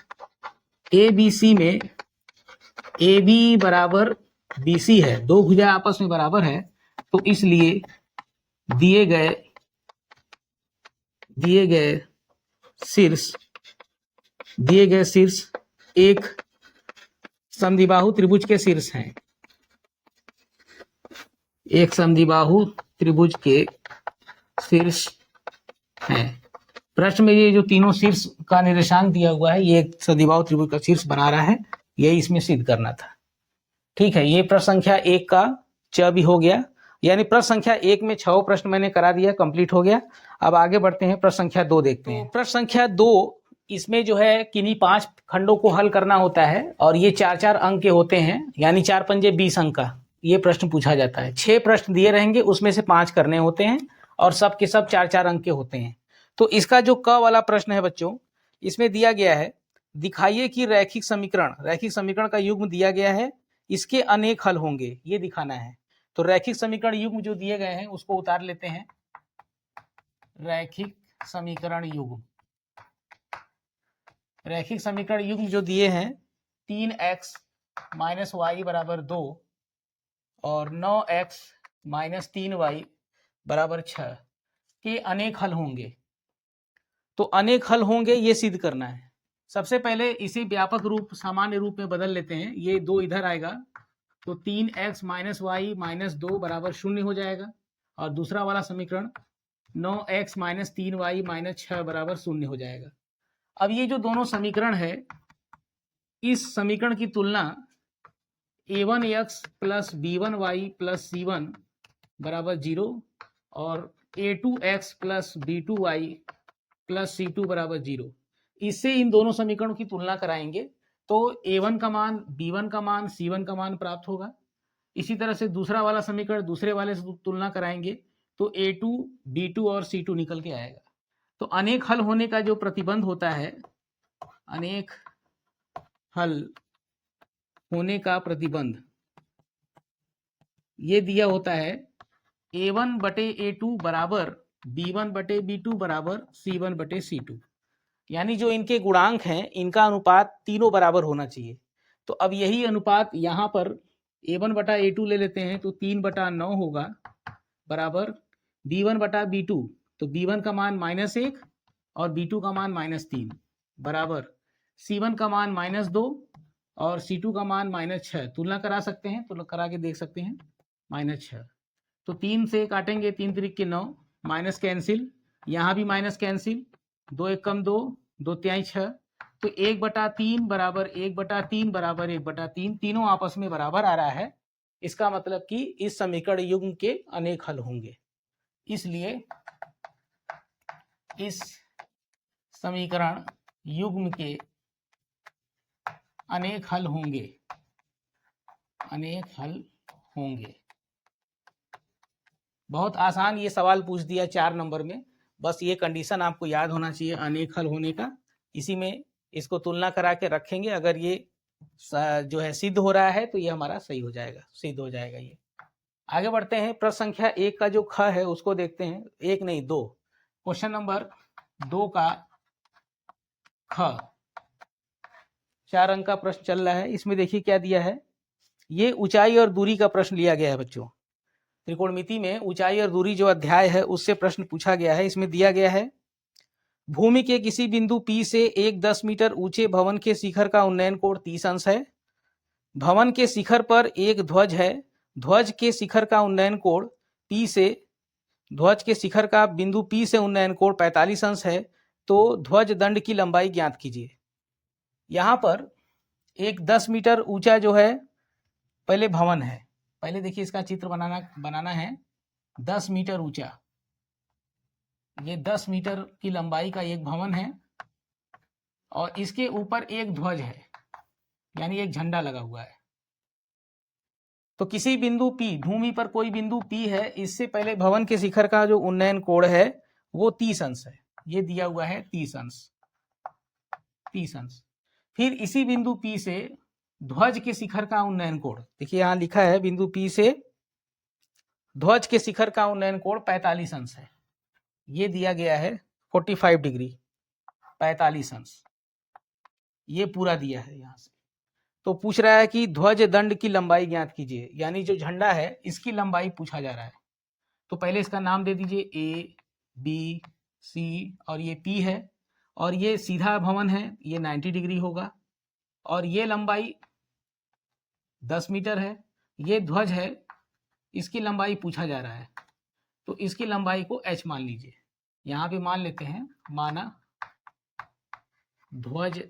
ABC में AB बराबर BC है, दो भुजा आपस में बराबर है, तो इसलिए दिए गए शीर्ष एक समद्विबाहु त्रिभुज के शीर्ष हैं, एक समद्विबाहु त्रिभुज के शीर्ष हैं। प्रश्न में ये जो तीनों शीर्ष का निर्देशांक दिया हुआ है ये एक समद्विबाहु त्रिभुज का शीर्ष बना रहा है, यही इसमें सिद्ध करना था। ठीक है, ये प्रश्न संख्या 1 का च भी हो गया, यानी प्रश्न संख्या 1 में 6 प्रश्न मैंने करा दिया, कंप्लीट हो गया। अब आगे बढ़ते हैं, प्रश्न संख्या 2 देखते हैं। प्रश्न संख्या 2, इसमें जो है किन्हीं 5 खंडों को हल करना होता है और ये 4-4 अंक के होते हैं, यानी 4 पंजे 20 अंक का ये प्रश्न पूछा जाता है। 6 प्रश्न दिए रहेंगे, उसमें से 5 करने होते हैं और सब के सब 4-4 अंक के होते हैं। तो इसका जो क वाला प्रश्न है बच्चों, इसमें दिया गया है दिखाइए कि रैखिक समीकरण का युग्म दिया गया है, इसके अनेक हल होंगे, ये दिखाना है। तो रैखिक समीकरण युग्म जो दिए गए हैं उसको उतार लेते हैं। रैखिक समीकरण युग्म जो दिए हैं 3x - y = 2 और 9x - 3y = 6 के अनेक हल होंगे। तो अनेक हल होंगे ये सिद्ध करना है। सबसे पहले इसी व्यापक रूप सामान्य रूप में बदल लेते हैं, ये 2 इधर आएगा तो 3x - y - 2 = 0 हो जाएगा, और दूसरा वाला समीकरण 9x - 3y - 6 = 0 हो जाएगा। अब ये जो दोनों समीकरण है, इस समीकरण की तुलना a1x plus b1y plus c1 बराबर 0 और a2x plus b2y plus c2 बराबर 0, इससे इन दोनों समीकरणों की तुलना कराएंगे तो a1 का मान, b1 का मान, c1 का मान प्राप्त होगा। इसी तरह से दूसरा वाला समीकरण दूसरे वाले से तुलना कराएंगे तो a2, b2 और c2 निकल के आएगा। तो अनेक हल होने का जो प्रतिबंध होता है, अनेक हल होने का प्रतिबंध, ये दिया होता है a1 बटे a2 बराबर b1 बटे b2 बराबर c1 बटे c2, यानी जो इनके गुणांक हैं इनका अनुपात तीनों बराबर होना चाहिए। तो अब यही अनुपात यहाँ पर a1 बटा a2 ले लेते हैं तो 3/9 होगा बराबर b1 बटा b2, तो b1 का मान -1 और b2 का मान -3 बराबर c1 का मान -2 और c2 का मान -6। तुलना करा सकते हैं, तुलना करा के देख सकते हैं, -6। तो 3 से काटेंगे, 3 त्रिक के 9, माइनस कैंसिल, यहाँ भी माइनस कैंसिल, 2 एक कम 2, 2 तिहाई 6, तो 1/3 बराबर 1/3 बराबर 1/3, तीनों आपस में बराबर आ रहा है। इसका मतलब कि इस समीकरण युग्म के अनेक हल होंगे, इसलिए इस समीकरण युग्म के अनेक हल होंगे, अनेक हल होंगे। बहुत आसान ये सवाल पूछ दिया 4 नंबर में, बस ये कंडीशन आपको याद होना चाहिए अनेक हल होने का। इसी में इसको तुलना करा के रखेंगे, अगर ये जो है सिद्ध हो रहा है तो ये हमारा सही हो जाएगा, सिद्ध हो जाएगा ये। आगे बढ़ते हैं, प्रश्न संख्या 1 का जो ख है उसको देखते हैं, 1 नहीं 2, क्वेश्चन नंबर 2 का ख, 4 अंक का प्रश्न चल रहा है। इसमें देखिए क्या दिया है, ये ऊंचाई और दूरी का प्रश्न लिया गया है बच्चों। त्रिकोणमिति में ऊंचाई और दूरी जो अध्याय है उससे प्रश्न पूछा गया है। इसमें दिया गया है, भूमि के किसी बिंदु P से एक 10 मीटर ऊंचे भवन के शिखर का उन्नयन कोण 30 अंश है। भवन के शिखर पर एक ध्वज है, ध्वज के शिखर का उन्नयन कोण P से, ध्वज के शिखर का बिंदु P से उन्नयन कोण 45 अंश है, तो ध्वज दंड की लंबाई ज्ञात कीजिए। यहाँ पर एक 10 मीटर ऊंचा जो है पहले भवन है, पहले देखिए इसका चित्र बनाना है। 10 मीटर ऊंचा, ये 10 मीटर की लंबाई का एक भवन है और इसके ऊपर एक ध्वज है, यानी एक झंडा लगा हुआ है। तो किसी बिंदु P, भूमि पर कोई बिंदु P है, इससे पहले भवन के शिखर का जो उन्नयन कोण है वो 30 अंश है, ये दिया हुआ है 30 अंश, 30 अंश। फिर इसी बिंदु P से ध्वज के शिखर का उन्नयन कोण, देखिए यहाँ लिखा है बिंदु P से ध्वज के शिखर का उन्नयन कोण 45 अंश है, ये दिया गया है 45 डिग्री, 45 अंश, ये पूरा दिया है यहाँ से। तो पूछ रहा है कि ध्वज दंड की लंबाई ज्ञात कीजिए, यानी जो झंडा है इसकी लंबाई पूछा जा रहा है। तो पहले इसका नाम दे दीजिए, A, B, C और ये P है, और ये सीधा भवन है, ये 90 डिग्री होगा, और ये लंबाई 10 मीटर है, ये ध्वज है, इसकी लंबाई पूछा जा रहा है, तो इसकी लंबाई को h मान लीजिए। यहाँ पे मान लेते हैं, माना ध्वज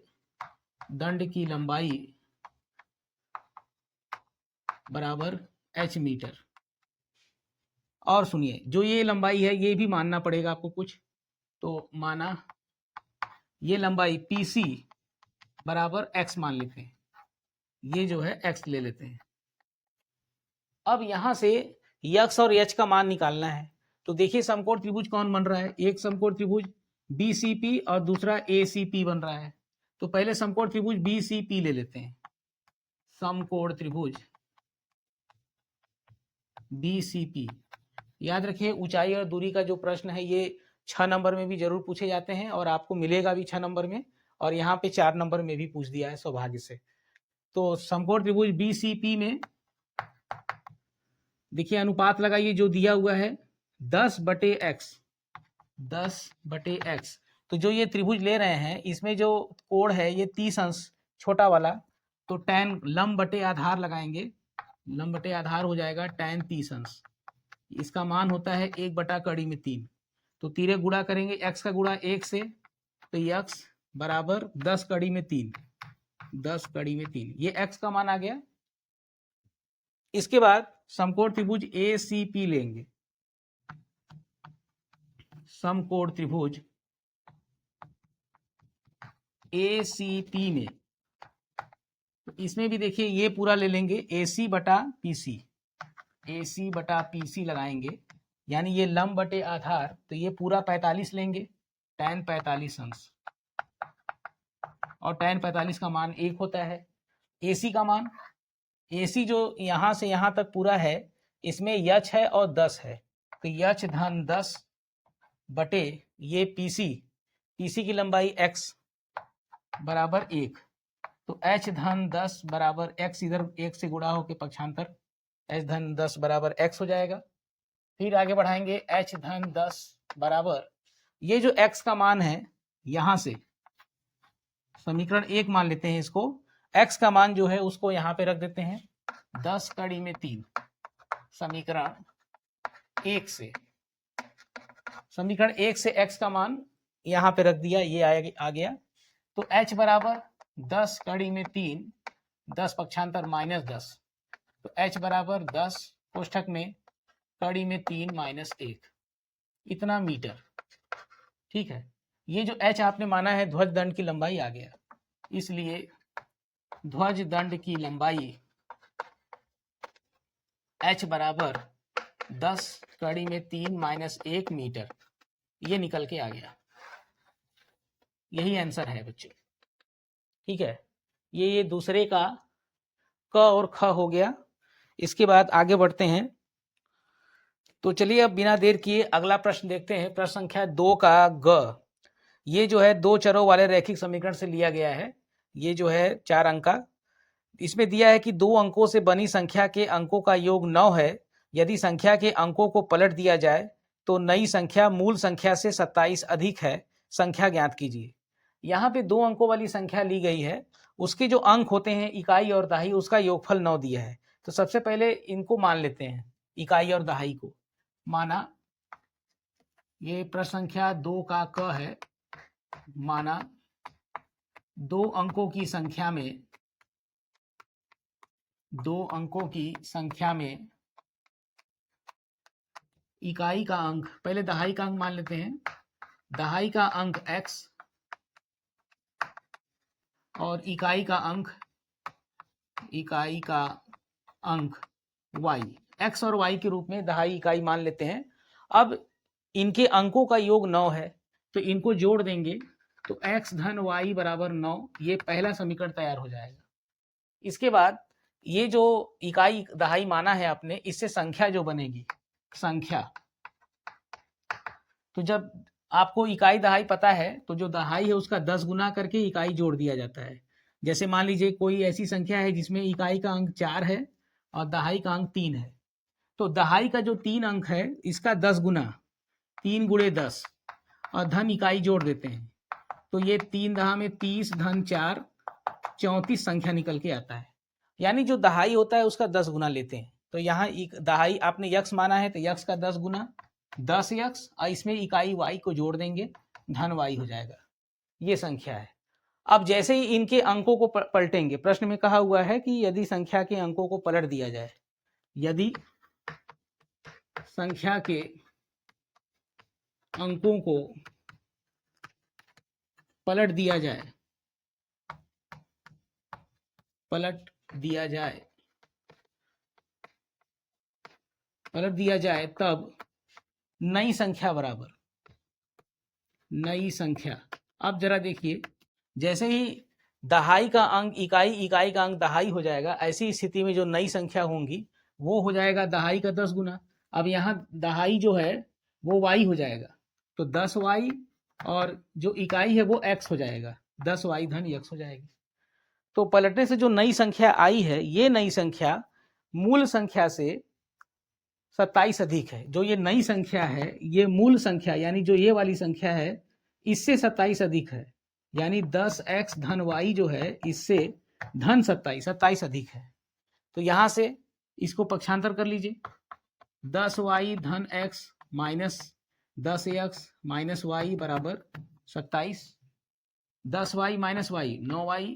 दंड की लंबाई बराबर h मीटर। और सुनिए, जो ये लंबाई है ये भी मानना पड़ेगा आपको कुछ, तो माना ये लंबाई PC बराबर x मान लेते हैं, ये जो है x ले लेते हैं। अब यहाँ से x और h का मान निकालना है। तो देखिए समकोण त्रिभुज कौन बन रहा है, एक समकोण त्रिभुज BCP और दूसरा ACP बन रहा है। तो पहले समकोण त्रिभुज BCP ले लेते हैं, समकोण त्रिभुज BCP। याद रखिए ऊंचाई और दूरी का जो प्रश्न है ये 6 नंबर में भी जरूर पूछे जाते हैं और आपको मिलेगा भी 6 नंबर में, और यहाँ पे 4 नंबर में भी पूछ दिया है सौभाग्य से। तो समकोण त्रिभुज BCP में देखिए अनुपात लगाइए, जो दिया हुआ है 10/x, 10/x। तो जो ये त्रिभुज ले रहे हैं इसमें जो कोण है ये 30 अंश छोटा वाला, तो tan लंब बटे आधार लगाएंगे, लंब बटे आधार हो जाएगा tan 30 अंश। इसका मान होता है 1/3 में 3, तो तीरे गुणा करेंगे, x का गुणा 1 से तो x बराबर 10 कड़ी में 3, 10 कड़ी में 3, ये x का मान आ गया। इसके बाद समकोण त्रिभुज ACP लेंगे, समकोण त्रिभुज ACP में, तो इसमें भी देखिए ये पूरा ले लेंगे AC बटा PC, AC बटा PC लगाएंगे, यानी ये लंब बटे आधार, तो ये पूरा 45 लेंगे, tan 45 अंश, और tan 45 का मान 1 होता है। AC का मान, AC जो यहां से यहां तक पूरा है, इसमें यच है और 10 है, तो यच धन 10 बटे ये PC की लंबाई x बराबर 1, तो h धन 10 बराबर x, इधर 1 से गुणा होकर पक्षांतर, h धन 10 बराबर x हो जाएगा। फिर आगे बढ़ाएंगे, h धन 10 बराबर, ये जो x का मान है, यहां से समीकरण 1 मान लेते हैं इसको, x का मान जो है उसको यहां पे रख देते हैं 10 कड़ी में 3, समीकरण 1 से, समीकरण 1 से x का मान यहां पे रख दिया, ये आ गया, तो h बराबर 10 कड़ी में 3, 10 पक्षांतर माइनस 10, तो h बराबर 10 कोष्ठक में कड़ी में 3 माइनस 1, इतना मीटर। ठीक है, ये जो h आपने माना है ध्वज दंड की लंबाई आ गया, इसलिए ध्वज दंड की लंबाई h बराबर 10 कड़ी में 3 माइनस 1 मीटर, ये निकल के आ गया। यही आंसर है बच्चों। ठीक है, ये दूसरे का क और ख हो गया। इसके बाद आगे बढ़ते हैं, तो चलिए अब बिना देर किए अगला प्रश्न देखते हैं। प्रश्न संख्या 2 का ग, ये जो है 2 चरों वाले रैखिक समीकरण से लिया गया है। ये जो है 4 अंक का, इसमें दिया है कि 2 अंकों से बनी संख्या के अंकों का योग 9 है। यदि संख्या के अंकों को पलट दिया जाए तो नई संख्या मूल संख्या से 27 अधिक है, संख्या ज्ञात कीजिए। यहाँ पे 2 अंकों वाली संख्या ली गई है, उसके जो अंक होते हैं इकाई और दहाई, उसका योगफल 9 दिया है। तो सबसे पहले इनको मान लेते हैं, इकाई और दहाई को माना। ये प्रश्न संख्या 2 का क है, माना 2 अंकों की संख्या में, 2 अंकों की संख्या में इकाई का अंक, पहले दहाई का अंक मान लेते हैं, दहाई का अंक x और इकाई का अंक y, x और y के रूप में दहाई इकाई मान लेते हैं। अब इनके अंकों का योग 9 है, तो इनको जोड़ देंगे, तो x धन y बराबर 9, ये पहला समीकरण तैयार हो जाएगा। इसके बाद ये जो इकाई दहाई माना है आपने, इससे संख्या जो बनेगी, संख्या, तो जब आपको इकाई दहाई पता है तो जो दहाई है उसका 10 गुना करके इकाई जोड़ दिया जाता है। जैसे मान लीजिए कोई ऐसी संख्या है जिसमें इकाई का अंक 4 है और दहाई का अंक 3 है, तो दहाई का जो 3 अंक है इसका 10 गुना, 3 गुणे 10 और धन इकाई जोड़ देते हैं, तो ये 3 दहा में 30 धन 4, 34 संख्या निकल के आता है। यानी जो दहाई होता है उसका 10 गुना लेते हैं। तो यहाँ दहाई आपने यक्स माना है, तो यक्स का 10 गुना 10 यक्स, और इसमें इकाई y को जोड़ देंगे, धन y हो जाएगा। ये संख्या है। अब जैसे ही इनके अंकों को पलटेंगे, प्रश्न में कहा हुआ है कि यदि संख्या के अंकों को पलट दिया जाए, यदि संख्या के अंकों को पलट दिया जाए, पलट दिया जाए तब नई संख्या बराबर, नई संख्या। अब जरा देखिए, जैसे ही दहाई का अंक इकाई, इकाई का अंक दहाई हो जाएगा, ऐसी स्थिति में जो नई संख्या होंगी वो हो जाएगा दहाई का 10 गुना। अब यहाँ दहाई जो है वो y हो जाएगा, तो 10y, और जो इकाई है वो x हो जाएगा, 10y धन x हो जाएगी। तो पलटने से जो नई संख्या आई है, ये नई संख्या मूल संख्या से 27 अधिक है। जो ये नई संख्या है, ये मूल संख्या यानी जो ये वाली संख्या है इससे 27 अधिक है, यानी 10x धन y जो है इससे धन 27 अधिक है। तो यहां से इसको पक्षांतर कर लीजिए, 10y धन x minus 10x minus y बराबर 27। 10y minus y 9y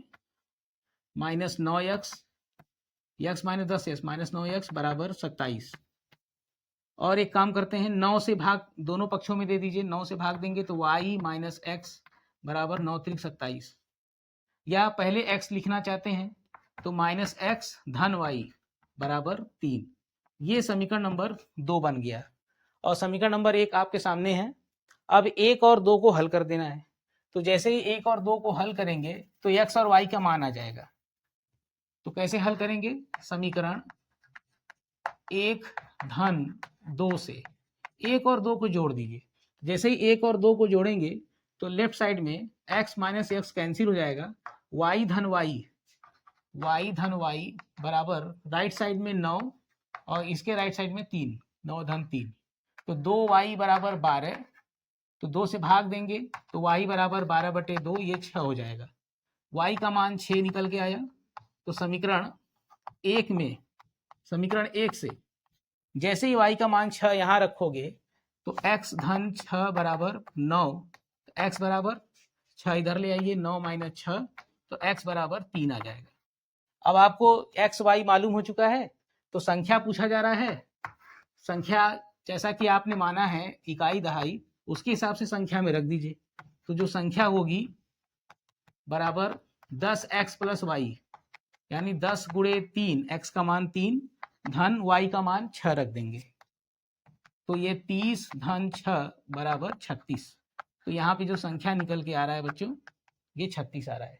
minus 9x, x minus 10x minus 9x बराबर 27। और एक काम करते हैं, 9 से भाग दोनों पक्षों में दे दीजिए, 9 से भाग देंगे तो y माइनस एक्स बराबर 9 त्रिक 27। या पहले x लिखना चाहते हैं तो माइनस एक्स धन y बराबर 3। ये समीकरण नंबर 2 बन गया। और समीकरण नंबर 1 आपके सामने है। अब 1 और 2 को हल कर देना है। तो जैसे ही 1 और 2 को हल करेंगे तो x और y का मान आ जाएगा। तो कैसे हल करेंगे? समीकरण 1 धन 2 से 1 और 2 को जोड़ दीजिए। जैसे ही 1 और 2 को जोड़ेंगे तो लेफ्ट साइड में x माइनस एक्स कैंसिल हो जाएगा, y धन y बराबर राइट साइड में 9 और इसके राइट साइड में 3, 9 धन 3, तो 2y बराबर 12। तो 2 से भाग देंगे तो y बराबर 12/2, ये 6 हो जाएगा। y का मान 6 निकल के आया। तो समीकरण 1 से जैसे ही y का मान 6 यहाँ रखोगे तो x धन 6 बराबर 9, तो x बराबर 6 इधर ले आइए, 9 माइनस 6, तो x बराबर 3 आ जाएगा। अब आपको x y मालूम हो चुका है, तो संख्या पूछा जा रहा है। संख्या जैसा कि आपने माना है इकाई दहाई, उसके हिसाब से संख्या में रख दीजिए। तो जो संख्या होगी बराबर 10x प्लस वाई, यानी 10 गुणे 3, x का मान 3 धन y का मान 6 रख देंगे। तो ये 30 धन 6 बराबर 36। तो यहाँ पे जो संख्या निकल के आ रहा है बच्चों, ये 36 आ रहा है।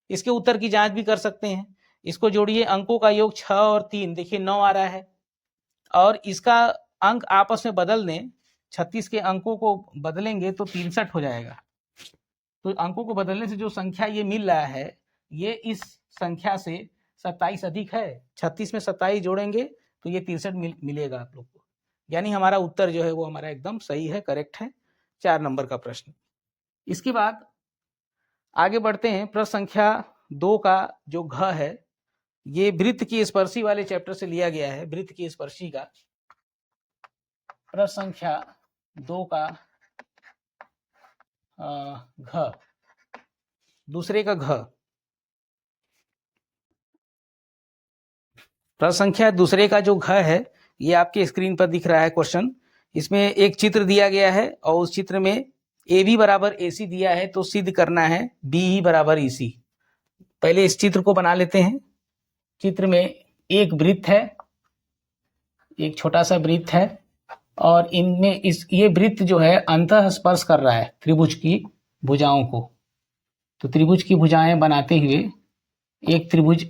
इसके उत्तर की जांच भी कर सकते हैं। इसको जोड़िए, अंकों का योग 6 और 3, देखिए 9 आ रहा है। और इसका अंक आपस में बदल दें, 36 के अंकों को बदलेंगे तो 63 हो जाएगा। तो अंकों को बदलने से जो संख्या ये मिल रहा है, ये इस संख्या से 27 अधिक है। 36 में 27 जोड़ेंगे तो ये 63 मिलेगा आप लोग को। यानी हमारा उत्तर जो है वो हमारा एकदम सही है, करेक्ट है। 4 नंबर का प्रश्न। इसके बाद आगे बढ़ते हैं। प्रश्न संख्या 2 का जो घ है, ये वृत्त की स्पर्शी वाले चैप्टर से लिया गया है। वृत्त की स्पर्शी का प्रश्न संख्या 2 का घ, दूसरे का घ। प्रश्न संख्या दूसरे का जो घ है, ये आपके स्क्रीन पर दिख रहा है क्वेश्चन। इसमें एक चित्र दिया गया है और उस चित्र में ए बी बराबर ए सी दिया है, तो सिद्ध करना है बी ई बराबर ई सी। पहले इस चित्र को बना लेते हैं। चित्र में एक वृत्त है, एक छोटा सा वृत्त है, और इनमें ये वृत्त जो है अंतः स्पर्श कर रहा है त्रिभुज की भुजाओं को। तो त्रिभुज की भुजाएं बनाते हुए एक त्रिभुज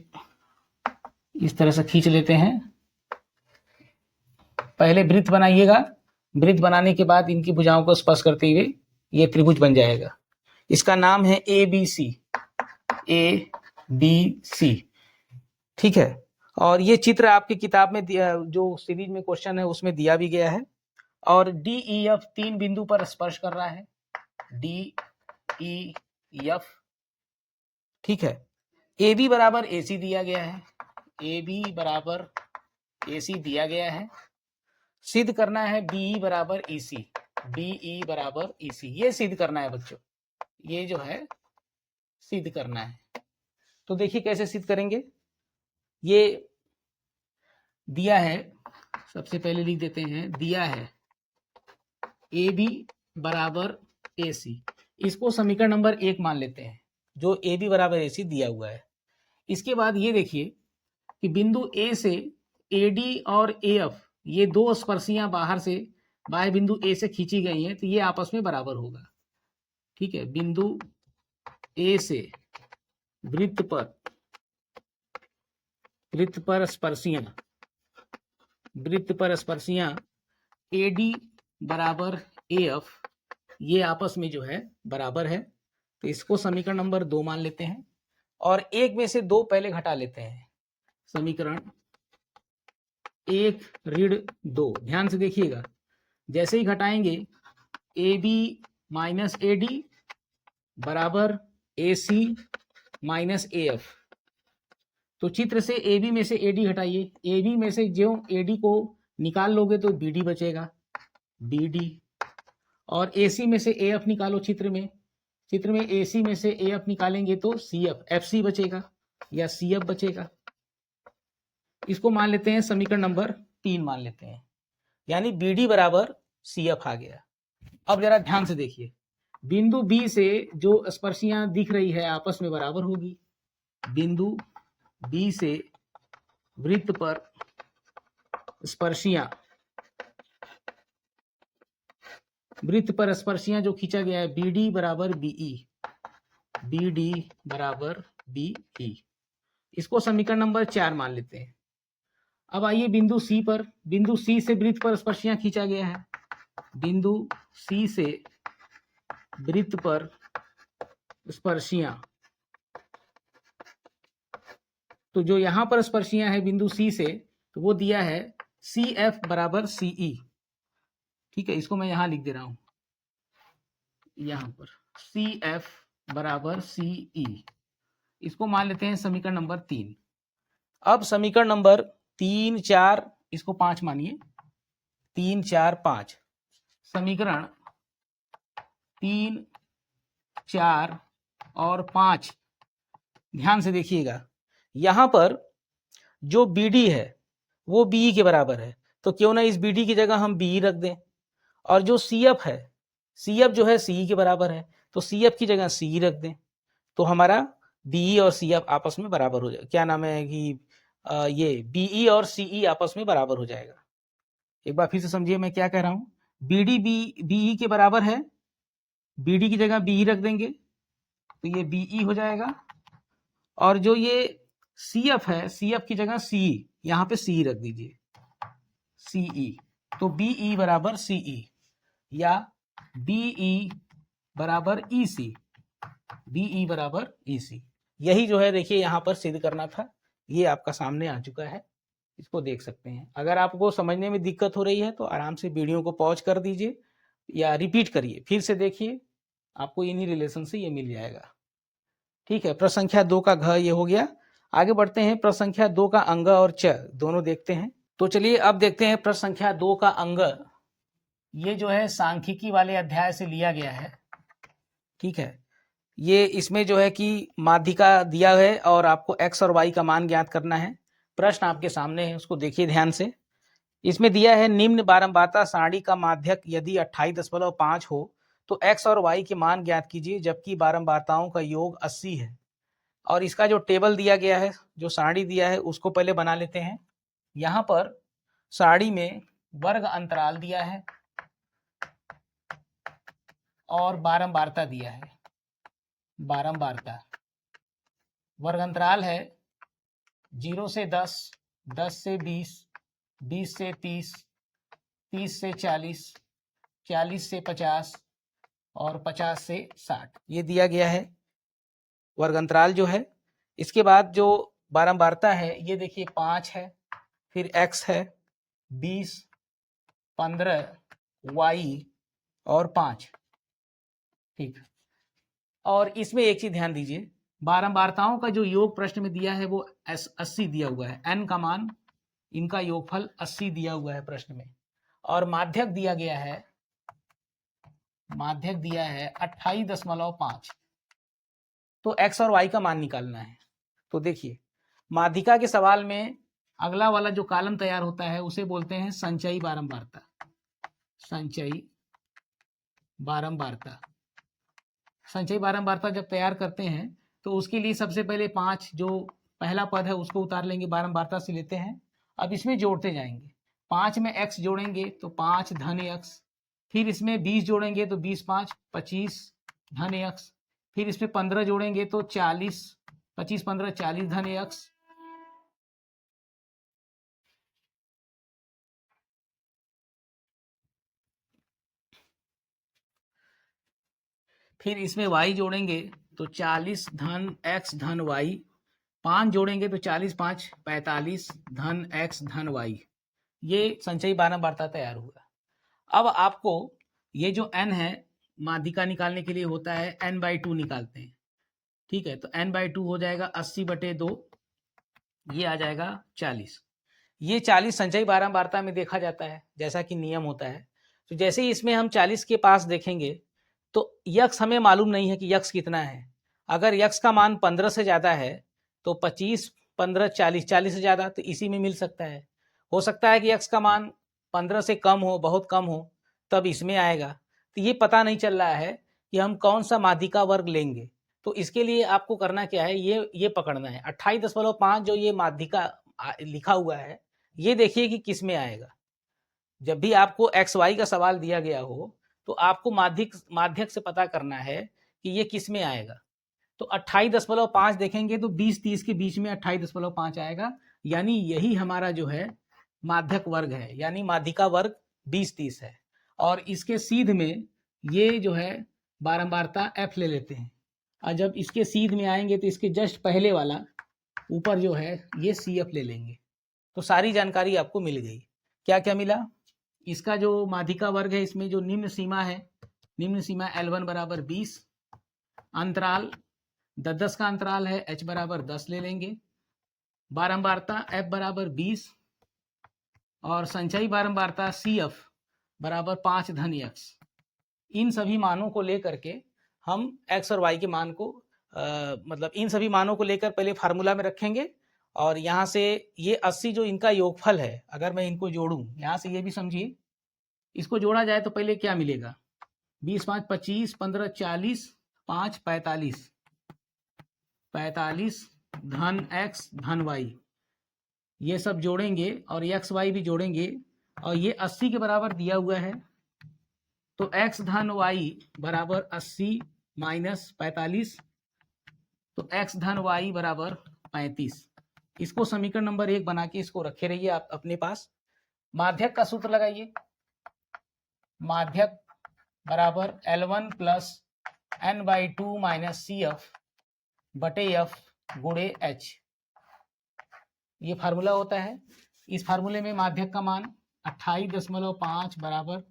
इस तरह से खींच लेते हैं। पहले वृत्त बनाइएगा, वृत्त बनाने के बाद इनकी भुजाओं को स्पर्श करते हुए ये त्रिभुज बन जाएगा। इसका नाम है ए बी सी। ठीक है। और ये चित्र आपकी किताब में दिया, जो सीरीज में क्वेश्चन है उसमें दिया भी गया है। और डी ई एफ 3 बिंदु पर स्पर्श कर रहा है, डी ई एफ। ठीक है। ए बी बराबर ए सी दिया गया है, ए बी बराबर ए सी दिया गया है। सिद्ध करना है बीई बराबर ई सी, बीई बराबर ई सी, ये सिद्ध करना है बच्चों। ये जो है सिद्ध करना है। तो देखिए कैसे सिद्ध करेंगे। ये दिया है, सबसे पहले लिख देते हैं, दिया है ए बी बराबर ए सी। इसको समीकरण नंबर 1 मान लेते हैं, जो ए बी बराबर ए सी दिया हुआ है। इसके बाद ये देखिए कि बिंदु ए से ए डी और ए एफ, ये दो स्पर्शियां बाहर से बाह्य बिंदु ए से खींची गई हैं, तो ये आपस में बराबर होगा। ठीक है। बिंदु ए से वृत्त पर स्पर्शियां ए डी बराबर ए एफ, ये आपस में जो है बराबर है। तो इसको समीकरण नंबर 2 मान लेते हैं और 1 में से 2 पहले घटा लेते हैं। समीकरण 1 ऋण 2, ध्यान से देखिएगा। जैसे ही घटाएंगे a b minus a d बराबर a C minus A F. तो चित्र से ए बी में से ए डी हटाइए, ए बी में से जो ए डी को निकाल लोगे तो बी डी बचेगा, बी डी। और ए सी में से ए एफ निकालो चित्र में, चित्र में AC में से AF निकालेंगे तो CF, FC बचेगा या CF बचेगा। इसको मान लेते हैं समीकरण नंबर 3 मान लेते हैं, यानी BD बराबर CF आ गया। अब जरा ध्यान से देखिए, बिंदु B से जो स्पर्शियां दिख रही है आपस में बराबर होगी। बिंदु B से वृत्त पर स्पर्शियां जो खींचा गया है BD बराबर BE, BD बराबर BE, इसको समीकरण नंबर 4 मान लेते हैं। अब आइए बिंदु C से वृत्त पर स्पर्शियां खींचा गया है। बिंदु C से वृत्त पर स्पर्शियां, तो जो यहां पर स्पर्शियां है बिंदु C से, तो वो दिया है CF बराबर CE। ठीक है, इसको मैं यहां लिख दे रहा हूं, यहां पर CF बराबर CE, इसको मान लेते हैं समीकरण नंबर 3। अब समीकरण नंबर 3, 4, इसको 5 मानिए, 3, 4, 5, समीकरण 3, 4 और 5 ध्यान से देखिएगा। यहां पर जो BD है वो BE के बराबर है, तो क्यों ना इस BD की जगह हम BE रख दें। और जो CF है, CF जो है CE के बराबर है, तो CF की जगह CE रख दें, तो हमारा BE और CF आपस में बराबर हो जाएगा। क्या नाम है कि ये BE और CE आपस में बराबर हो जाएगा। एक बार फिर से समझिए मैं क्या कह रहा हूं। BD BE के बराबर है, BD की जगह BE रख देंगे तो ये BE हो जाएगा। और जो ये CF है, CF की जगह CE, यहां पे CE रख दीजिए, CE, तो BE बराबर CE या BE बराबर EC, BE बराबर EC। यही जो है देखिए यहां पर सिद्ध करना था, ये आपका सामने आ चुका है, इसको देख सकते हैं। अगर आपको समझने में दिक्कत हो रही है तो आराम से वीडियो को पॉज कर दीजिए या रिपीट करिए, फिर से देखिए, आपको इन्हीं रिलेशन से ये मिल जाएगा। ठीक है, प्रश्न संख्या 2 का घ ये हो गया। आगे बढ़ते हैं, प्रश्न संख्या 2 का अंग और च दोनों देखते हैं। तो चलिए अब देखते हैं प्रश्न संख्या 2 का अंग। ये जो है सांख्यिकी वाले अध्याय से लिया गया है। ठीक है, ये इसमें जो है कि माध्यिका दिया है और आपको x और y का मान ज्ञात करना है। प्रश्न आपके सामने है, उसको देखिए ध्यान से। इसमें दिया है निम्न बारंबारता सारणी का माध्यक यदि 28.5 हो तो x और y के मान ज्ञात कीजिए, जबकि बारंबारताओं का योग 80 है। और इसका जो टेबल दिया गया है, जो सारणी दिया है, उसको पहले बना लेते हैं। यहाँ पर सारणी में वर्ग अंतराल दिया है और बारंबारता दिया है। बारंबारता वर्ग अंतराल है 0 से 10, 10 से 20, 20 से 30, 30 से 40, 40 से 50 और 50 से 60, ये दिया गया है वर्ग अंतराल जो है। इसके बाद जो बारंबारता है ये देखिए 5 है, फिर x है 20, 15, y और 5। ठीक, और इसमें एक चीज ध्यान दीजिए, बारंबारताओं का जो योग प्रश्न में दिया है वो 80 दिया हुआ है, n का मान, इनका योगफल 80 दिया हुआ है प्रश्न में। और माध्यक दिया गया है, माध्यक दिया है 28.5, तो x और y का मान निकालना है। तो देखिए माध्यिका के सवाल में अगला वाला जो कॉलम तैयार होता है उसे बोलते हैं संचयी बारंबारता। संचयी बारंबारता, संचयी बारंबारता जब तैयार करते हैं तो उसके लिए सबसे पहले 5 जो पहला पद है उसको उतार लेंगे, बारंबारता से लेते हैं। अब इसमें जोड़ते जाएंगे, 5 में x जोड़ेंगे तो 5 धन x, फिर इसमें 20 जोड़ेंगे तो 20 5 25 धन x, फिर इसमें 15 जोड़ेंगे तो 40, 25 15 40 धन x, फिर इसमें y जोड़ेंगे तो 40 धन x धन y, 5 जोड़ेंगे तो 40 5 45 धन x धन y। ये संचयी बारंबारता तैयार हुआ। अब आपको ये जो n है माध्यिका निकालने के लिए होता है n/2 निकालते हैं। ठीक है, तो n/2 हो जाएगा 80/2, ये आ जाएगा 40। ये 40 संचयी बारंबारता में देखा जाता है, जैसा कि नियम होता है। तो जैसे ही इसमें हम 40 के पास देखेंगे तो यक्स हमें मालूम नहीं है कि यक्स कितना है। अगर यक्स का मान 15 से ज़्यादा है तो 25, 15, 40, 40 से ज़्यादा, तो इसी में मिल सकता है। हो सकता है कि यक्स का मान 15 से कम हो, बहुत कम हो, तब इसमें आएगा। तो ये पता नहीं चल रहा है कि हम कौन सा माध्यिका वर्ग लेंगे। तो इसके लिए आपको करना क्या है, ये पकड़ना है 28.5 जो ये माध्यिका लिखा हुआ है, ये देखिए कि किस में आएगा। जब भी आपको एक्स वाई का सवाल दिया गया हो तो आपको माध्यक से पता करना है कि ये किस में आएगा। तो 28.5 देखेंगे तो 20-30 के बीच में 28.5 आएगा, यानी यही हमारा जो है माध्यक वर्ग है, यानी माध्यिका वर्ग 20-30 है। और इसके सीध में ये जो है बारंबारता एफ ले लेते हैं, और जब इसके सीध में आएंगे तो इसके जस्ट पहले वाला ऊपर जो है ये सी एफ ले लेंगे। तो सारी जानकारी आपको मिल गई। क्या क्या मिला, इसका जो माध्यिका वर्ग है इसमें जो निम्न सीमा है, निम्न सीमा L1 बराबर 20, अंतराल 10-10 का अंतराल है, h बराबर 10 ले लेंगे, बारंबारता f बराबर 20 और संचयी बारंबारता CF बराबर 5 धन x। इन सभी मानों को लेकर के हम x और y के मान को मतलब इन सभी मानों को लेकर पहले फार्मूला में रखेंगे, और यहाँ से ये 80 जो इनका योगफल है, अगर मैं इनको जोड़ूं, यहाँ से ये भी समझिए, इसको जोड़ा जाए तो पहले क्या मिलेगा, 20, 5, 25, 15, 40, 5, 45, 45 धन x धन y, ये सब जोड़ेंगे और x y भी जोड़ेंगे, और ये 80 के बराबर दिया हुआ है, तो x धन y बराबर 80 माइनस 45, तो x धन y बराबर 35। इसको समीकरण नंबर 1 बना के इसको रखे रहिए आप अपने पास। माध्यक का सूत्र लगाइए, माध्यक बराबर L1 plus n/2 minus CF बटे F गुणे H, ये फार्मूला होता है। इस फार्मूले में माध्यक का मान 28.5 बराबर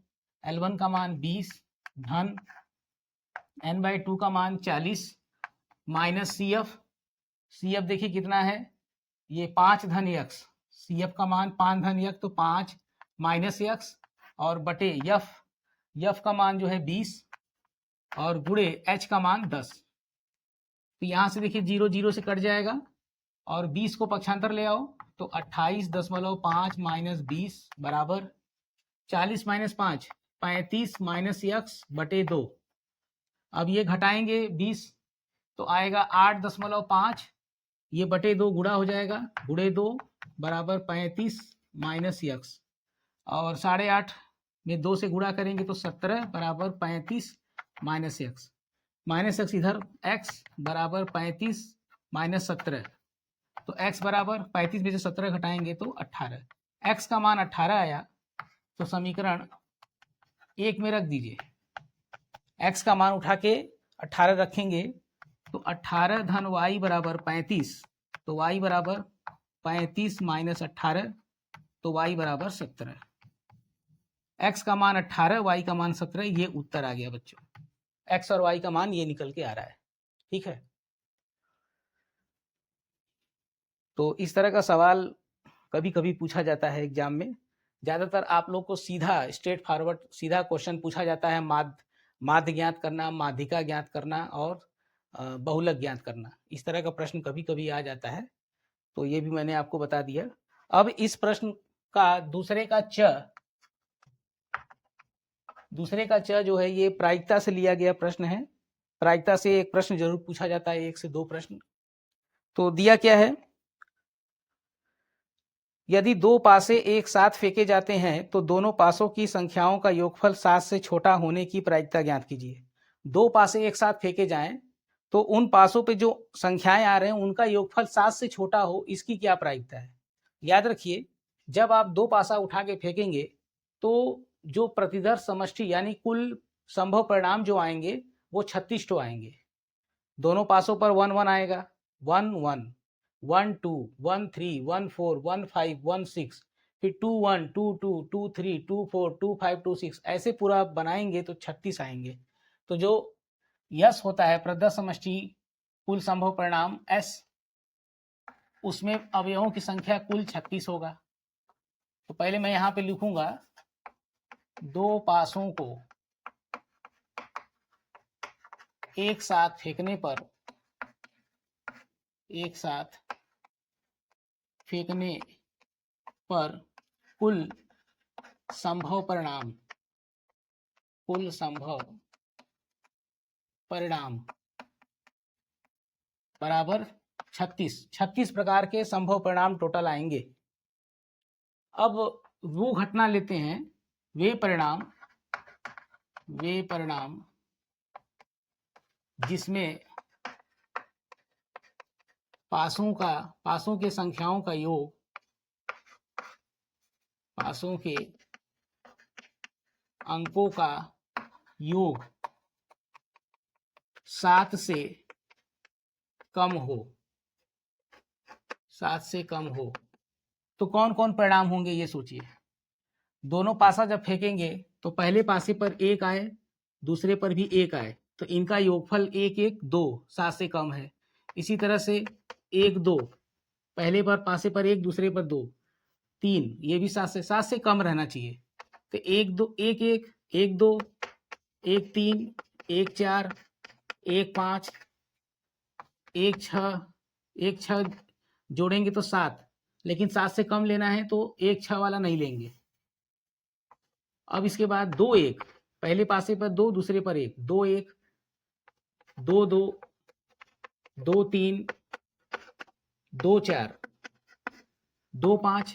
L1 का मान 20 धन n/2 का मान 40 माइनस CF देखिए कितना है, ये 5 धन x, CF का मान 5 धन x, तो 5 माइनस x और बटे F का मान जो है 20 और गुणे H का मान 10। तो यहाँ से देखिए 0 0 से कट जाएगा और 20 को पक्षांतर ले आओ तो 28.5 माइनस 20 बराबर 40 माइनस 5 35 माइनस x बटे 2। अब ये घटाएंगे 20 तो आएगा 8.5, ये बटे 2 गुणा हो जाएगा, गुणे 2 बराबर 35 माइनस x, और 8.5 में 2 से गुणा करेंगे तो 17 बराबर 35 माइनस x इधर, x बराबर 35 माइनस 17, तो x बराबर 35 में से 17 घटाएंगे तो 18, x का मान 18 आया। तो समीकरण 1 में रख दीजिए, x का मान उठा के 18 रखेंगे तो 18 धन y बराबर 35, तो y बराबर 35 माइनस 18, तो y बराबर 17, x का मान 18, y का मान 17, ये उत्तर आ गया बच्चों। x और y का मान ये निकल के आ रहा है, ठीक है। तो इस तरह का सवाल कभी कभी पूछा जाता है एग्जाम में। ज़्यादातर आप लोग को सीधा स्ट्रेट फॉरवर्ड सीधा क्वेश्चन पूछा जाता है, माध्य ज्ञात करना, माध्यिका ज्ञात करना और बहुलक ज्ञात करना, इस तरह का प्रश्न कभी कभी आ जाता है। तो ये भी मैंने आपको बता दिया। अब इस प्रश्न का दूसरे का च जो है ये प्रायिकता से लिया गया प्रश्न है। प्रायिकता से एक प्रश्न जरूर पूछा जाता है, 1 से 2 प्रश्न। तो दिया क्या है, यदि 2 पासे एक साथ फेंके जाते हैं तो दोनों पासों की संख्याओं का योगफल 7 से छोटा होने की प्रायिकता ज्ञात कीजिए। 2 पासे एक साथ फेंके जाएं तो उन पासों पे जो संख्याएं आ रहे हैं उनका योगफल 7 से छोटा हो, इसकी क्या प्रायिकता है। याद रखिए, जब आप 2 पासा उठा के फेंकेंगे तो जो प्रतिदर्श समष्टि यानी कुल संभव परिणाम जो आएंगे वो 36 तो आएंगे। दोनों पासों पर 1 1 आएगा, 1 1 1 2 1 3 1 4 1 5 1 6, फिर 2 1 2 2 2 3 2 4 2 5 2 6, ऐसे पूरा बनाएंगे तो 36 आएंगे। तो जो यस होता है प्रदत्त समष्टि कुल संभव परिणाम एस, उसमें अवयवों की संख्या कुल 36 होगा। तो पहले मैं यहाँ पे लिखूंगा 2 पासों को एक साथ फेंकने पर कुल संभव परिणाम बराबर 36 प्रकार के संभव परिणाम टोटल आएंगे। अब वो घटना लेते हैं, वे परिणाम जिसमें पासों के संख्याओं का योग, पासों के अंकों का योग 7 से कम हो, तो कौन कौन परिणाम होंगे ये सोचिए। दोनों पासा जब फेंकेंगे तो पहले पासे पर 1 आए, दूसरे पर भी 1 आए, तो इनका योगफल 1 1 2 7 से कम है। इसी तरह से 1 2, पहले पर पासे पर 1, दूसरे पर 2 3, ये भी 7 से कम रहना चाहिए। तो 1 2 1 1 1 2 1 3 1 4 1 5 1 6 जोड़ेंगे तो 7, लेकिन 7 से कम लेना है तो 1 6 वाला नहीं लेंगे। अब इसके बाद 2 1, पहले पासे पर 2, दूसरे पर 1, 2 1 2 2 2 3 2 4 2 5,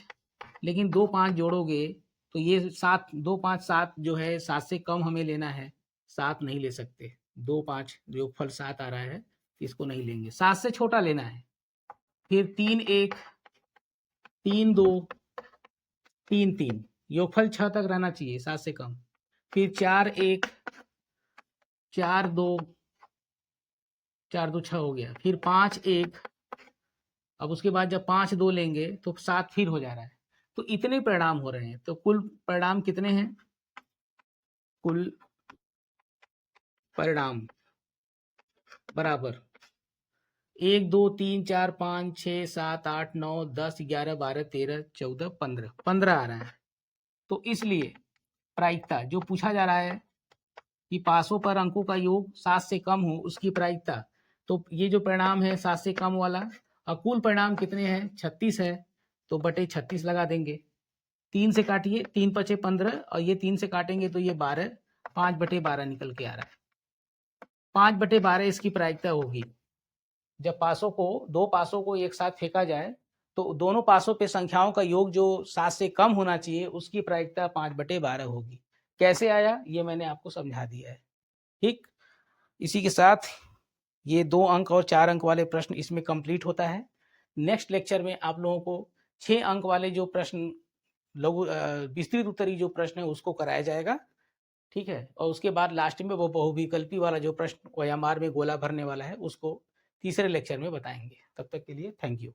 लेकिन 2 5 जोड़ोगे तो ये 7 2 5 7 जो है 7 से कम हमें लेना है, 7 नहीं ले सकते। 2 5 योगफल 7 आ रहा है, इसको नहीं लेंगे, 7 से छोटा लेना है। फिर 3 1 3 2 3 3, योगफल 6 तक रहना चाहिए, 7 से कम। फिर 4 1 4 2 4 2 6 हो गया। फिर 5 1, अब उसके बाद जब 5 2 लेंगे तो 7 फिर हो जा रहा है। तो इतने परिणाम हो रहे हैं। तो कुल परिणाम कितने हैं? कुल परिणाम बराबर 1 2 3 4 5 6 7 8 9 10 11 12 13 14 15 आ रहा है। तो इसलिए प्रायिकता जो पूछा जा रहा है कि पासों पर अंकों का योग 7 से कम हो, उसकी प्रायिकता, तो ये जो परिणाम है 7 से कम वाला, और कुल परिणाम कितने हैं? 36 है, तो बटे 36 लगा देंगे। 3 से काटिए, 3 5 15, और ये 3 से काटेंगे तो ये 12, 5 बटे 12 निकल के आ रहा है। 5 बटे 12 इसकी प्रायिकता होगी। जब दो पासों को एक साथ फेंका जाए तो दोनों पासों पे संख्याओं का योग जो 7 से कम होना चाहिए, उसकी प्रायिकता 5 बटे 12 होगी। कैसे आया ये मैंने आपको समझा दिया है। ठीक, इसी के साथ ये 2 अंक और 4 अंक वाले प्रश्न इसमें कंप्लीट होता है। नेक्स्ट लेक्चर में आप लोगों को 6 अंक वाले जो प्रश्न लघु विस्तृत उत्तरीय जो प्रश्न है उसको कराया जाएगा। ठीक है, और उसके बाद लास्ट में वो बहुविकल्पी वाला जो प्रश्न OMR में गोला भरने वाला है उसको तीसरे लेक्चर में बताएंगे। तब तक के लिए थैंक यू।